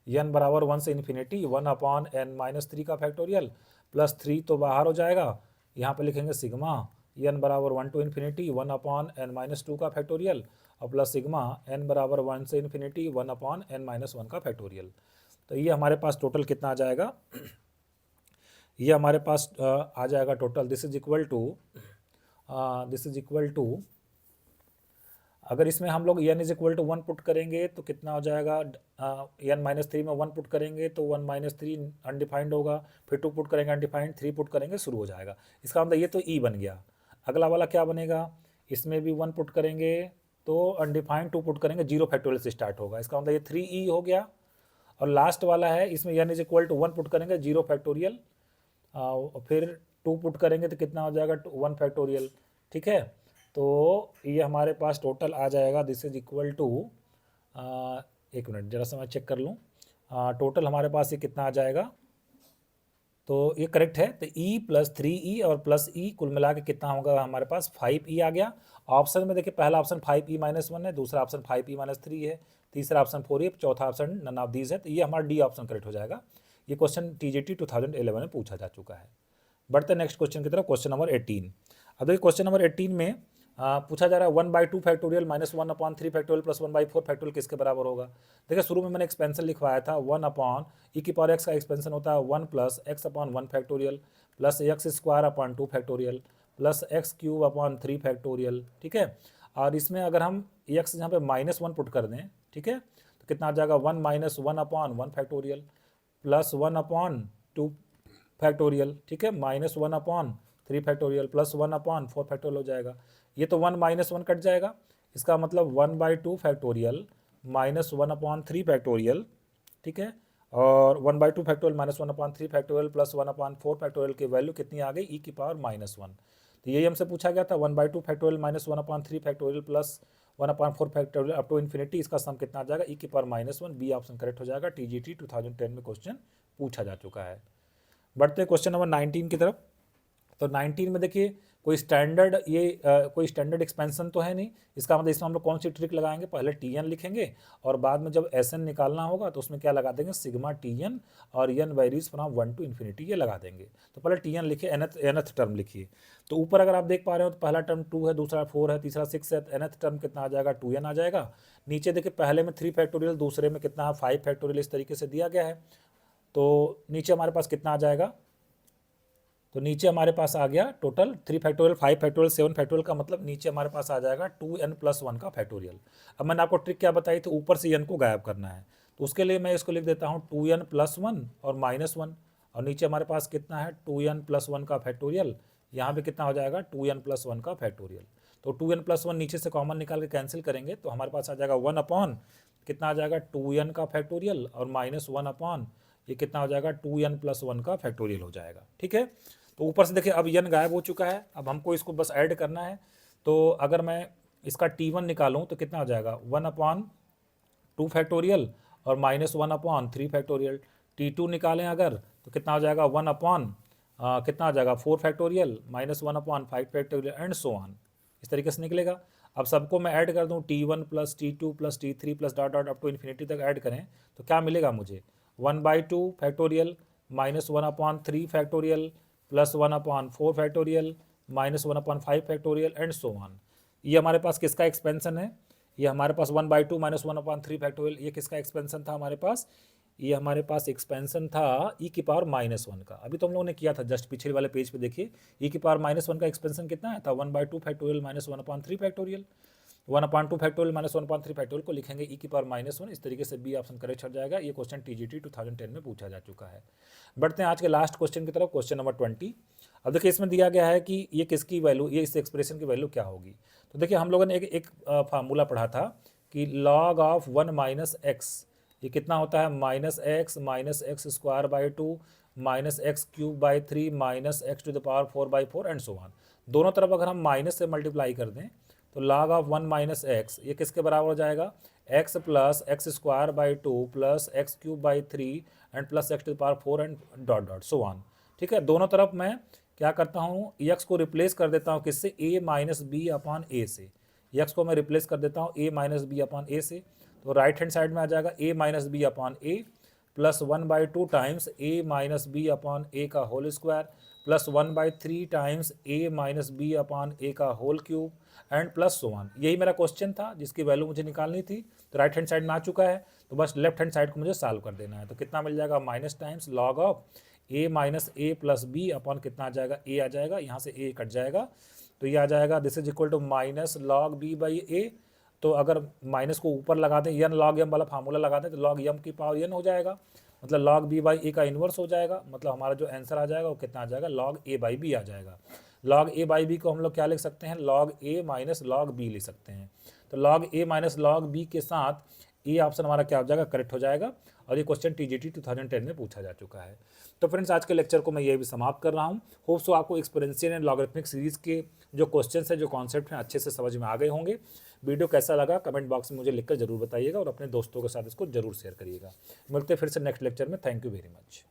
एन बराबर वन से infinity one upon n minus three का फैक्टोरियल प्लस थ्री तो बाहर हो जाएगा, यहाँ पर लिखेंगे सिग्मा n बराबर one to infinity one upon n minus two का फैक्टोरियल और प्लस सिग्मा n बराबर वन से infinity one upon n minus one का फैक्टोरियल। तो ये हमारे पास टोटल कितना आ जाएगा, ये हमारे पास आ जाएगा total this is equal to अगर इसमें हम लोग n is equal to one put करेंगे तो कितना हो जाएगा, n माइनस थ्री में वन पुट करेंगे तो वन माइनस थ्री अनडिफाइंड होगा, फिर टू पुट करेंगे अनडिफाइंड, थ्री पुट करेंगे शुरू हो जाएगा। इसका मतलब ये तो e बन गया। अगला वाला क्या बनेगा, इसमें भी वन पुट करेंगे तो अनडिफाइंड, टू पुट करेंगे जीरो फैक्टोरियल से स्टार्ट होगा, इसका मतलब ये थ्री e हो गया। और लास्ट वाला है इसमें n is equal to one put करेंगे जीरो फैक्टोरियल, फिर टू पुट करेंगे तो कितना हो जाएगा वन फैक्टोरियल, ठीक है। तो ये हमारे पास टोटल आ जाएगा दिस इज इक्वल टू, एक मिनट जरा सा मैं चेक कर लूँ, टोटल हमारे पास ये कितना आ जाएगा, तो ये करेक्ट है। तो e प्लस थ्री ई और प्लस e कुल मिला के कितना होगा हमारे पास 5e आ गया। ऑप्शन में देखिए पहला ऑप्शन 5e माइनस वन है, दूसरा ऑप्शन 5e माइनस थ्री है, तीसरा ऑप्शन 4e, चौथा ऑप्शन नन ऑफ दीज है, तो ये हमारा डी ऑप्शन करेक्ट हो जाएगा। ये क्वेश्चन TGT 2011 में पूछा जा चुका है। बढ़ते नेक्स्ट क्वेश्चन की तरफ, क्वेश्चन नंबर 18। अब देखिए क्वेश्चन नंबर 18 में पूछा जा रहा है one by two factorial minus one upon three factorial plus one by four factorial किसके बराबर होगा। देखिए शुरू में मैंने एक्सपेंशन लिखवाया था वन अपॉन ई की पावर एक्स का एक्सपेंशन होता है one plus x upon one factorial plus x square upon two factorial plus x cube upon 3 factorial, ठीक है। और इसमें अगर हम एक्स यहाँ पे -1 पुट कर दें, ठीक है, तो कितना आ जाएगा 1 - 1 upon 1 factorial plus 1 upon 2 factorial, ठीक है, -1 upon 3 factorial plus 1 upon 4 factorial हो जाएगा। ये तो 1 - 1 कट जाएगा, इसका मतलब 1/2 फैक्टोरियल -1 अपॉन 3 फैक्टोरियल, ठीक है, और 1/2 factorial -1 upon 3 factorial plus 1 upon 4 factorial की वैल्यू कितनी आ गई, e⁻⁻1। तो यही हमसे पूछा गया था 1/2 factorial -1 upon 3 factorial plus 1 upon 4 factorial up to infinity, इसका सम कितना आ जाएगा e⁻⁻1। बी ऑप्शन करेक्ट हो जाएगा। TGT 2010 में क्वेश्चन पूछा जा चुका है। बढ़ते हैं क्वेश्चन नंबर 19 की तरफ। तो 19 में देखिए कोई स्टैंडर्ड कोई स्टैंडर्ड एक्सपेंशन तो है नहीं, इसका मतलब इसमें हम लोग कौन सी ट्रिक लगाएंगे, पहले TN लिखेंगे और बाद में जब SN निकालना होगा तो उसमें क्या लगा देंगे, सिग्मा TN और n varies from 1 to infinity, ये लगा देंगे। तो पहले TN लिखिए, nth टर्म लिखिए। तो ऊपर अगर आप देख पा रहे हो तो पहला टर्म 2 है, दूसरा 4 है, तीसरा 6 है, nth टर्म कितना आ जाएगा 2n आ जाएगा। नीचे देखिए पहले में 3 फैक्टोरियल, दूसरे में कितना 5 फैक्टोरियल, इस तरीके से दिया गया है। तो नीचे हमारे पास कितना आ जाएगा, तो नीचे हमारे पास आ गया टोटल 3 फैक्टोरियल 5 फैक्टोरियल 7 फैक्टोरियल का मतलब नीचे हमारे पास आ जाएगा 2n+1 का फैक्टोरियल। अब मैंने आपको ट्रिक क्या बताई थी, ऊपर से n को गायब करना है, तो उसके लिए मैं इसको लिख देता हूँ 2n+1 और -1, और नीचे हमारे पास कितना है 2n+1 का फैक्टोरियल, यहाँ पे कितना हो जाएगा 2n+1 का फैक्टोरियल। तो 2n+1 नीचे से कॉमन निकाल के कैंसिल करेंगे तो हमारे पास आ जाएगा 1 अपॉन कितना आ जाएगा 2n का फैक्टोरियल और -1 अपॉन ये कितना हो जाएगा 2n+1 का फैक्टोरियल हो जाएगा, ठीक है। तो ऊपर से देखिए अब n गायब हो चुका है, अब हमको इसको बस ऐड करना है। तो अगर मैं इसका T1 निकालूं तो कितना हो जाएगा 1 अपॉन 2 फैक्टोरियल और -1 अपॉन 3 फैक्टोरियल। T2 निकालें अगर तो कितना हो जाएगा 1 अपॉन कितना हो जाएगा 4 factorial -1 upon 5 factorial and so on, इस तरीके से निकलेगा। अब सबको मैं ऐड कर दूं T1 + T2 + T3 + dot dot up to infinity तक ऐड करें तो क्या मिलेगा मुझे 1/2 factorial -1 upon 3 factorial plus 1 upon 4 factorial -1 upon 5 factorial and so on. ये हमारे पास किसका एक्सपेंशन है, ये हमारे पास 1/2 -1 अपॉन 3 फैक्टोरियल, ये किसका एक्सपेंशन था हमारे पास, ये हमारे पास एक्सपेंशन था e⁻⁻1 का। अभी तो हम लोगों ने किया था जस्ट पिछले वाले पेज पे देखिए e⁻⁻1 का एक्सपेंशन कितना आया था 1/2 factorial -1 upon 3 factorial, 1/2 factorial -1 upon 3 factorial को लिखेंगे e⁻⁻1, इस तरीके से बी ऑप्शन करेक्ट हो जाएगा। ये क्वेश्चन TGT 2010 में पूछा जा चुका है। बढ़ते हैं आज के लास्ट क्वेश्चन की तरफ, क्वेश्चन नंबर 20। अब देखिए इसमें दिया गया है कि ये किसकी वैल्यू, ये इस एक्सप्रेशन की वैल्यू क्या होगी। तो देखिए हम लोगों ने एक फार्मूला पढ़ा था कि log ऑफ 1 - x, ये कितना होता है -x - x²/2 -x³/3 -x⁴/4 and so on. दोनों तरफ अगर हम माइनस से मल्टीप्लाई कर दें तो log ऑफ 1 - x ये किसके बराबर हो जाएगा x + x²/2 + x³/3 and plus x⁴ and dot dot so on, ठीक है। दोनों तरफ मैं क्या करता हूँ x को रिप्लेस कर देता हूँ किससे a - b अपॉन a से, x को मैं रिप्लेस कर देता हूँ a - b अपॉन a से। तो राइट हैंड साइड में आ जाएगा a - b upon a plus 1/2 times a - b upon a का whole square plus 1/3 times a - b upon a का whole cube and plus so on. यही मेरा question था जिसकी वैल्यू मुझे निकालनी थी। तो राइट हैंड साइड में आ चुका है, तो बस लेफ्ट हैंड साइड को मुझे सॉल्व कर देना है। तो कितना मिल जाएगा minus times log of a - a plus b upon कितना आ जाएगा a आ जाएगा, यहाँ से a कट जाएगा तो ये आ जाएगा this is equal to minus log b/a। तो अगर माइनस को ऊपर लगा दें n log m वाला फार्मूला लगा दें तो log m की पावर n हो जाएगा, मतलब log b/a का इन्वर्स हो जाएगा। मतलब हमारा जो आंसर आ जाएगा वो कितना आ जाएगा log a/b आ जाएगा। log a/b को हम लोग क्या लिख सकते हैं log a minus log b लिख सकते हैं। तो log a minus log b के साथ ए ऑप्शन हमारा क्या हो जाएगा करेक्ट हो जाएगा। और ये क्वेश्चन TGT 2010 में पूछा जा चुका है। तो फ्रेंड्स आज के लेक्चर को मैं ये भी समाप्त कर रहा हूँ। होप सो आपको एक्सपोनेंशियल एंड लॉगरिथमिक सीरीज के जो क्वेश्चंस हैं जो कॉन्सेप्ट हैं अच्छे से समझ में आ गए होंगे। वीडियो कैसा लगा कमेंट बॉक्स में मुझे लिखकर जरूर बताइएगा और अपने दोस्तों के साथ इसको जरूर शेयर करिएगा। मिलते हैं फिर से नेक्स्ट लेक्चर में। Thank you very much.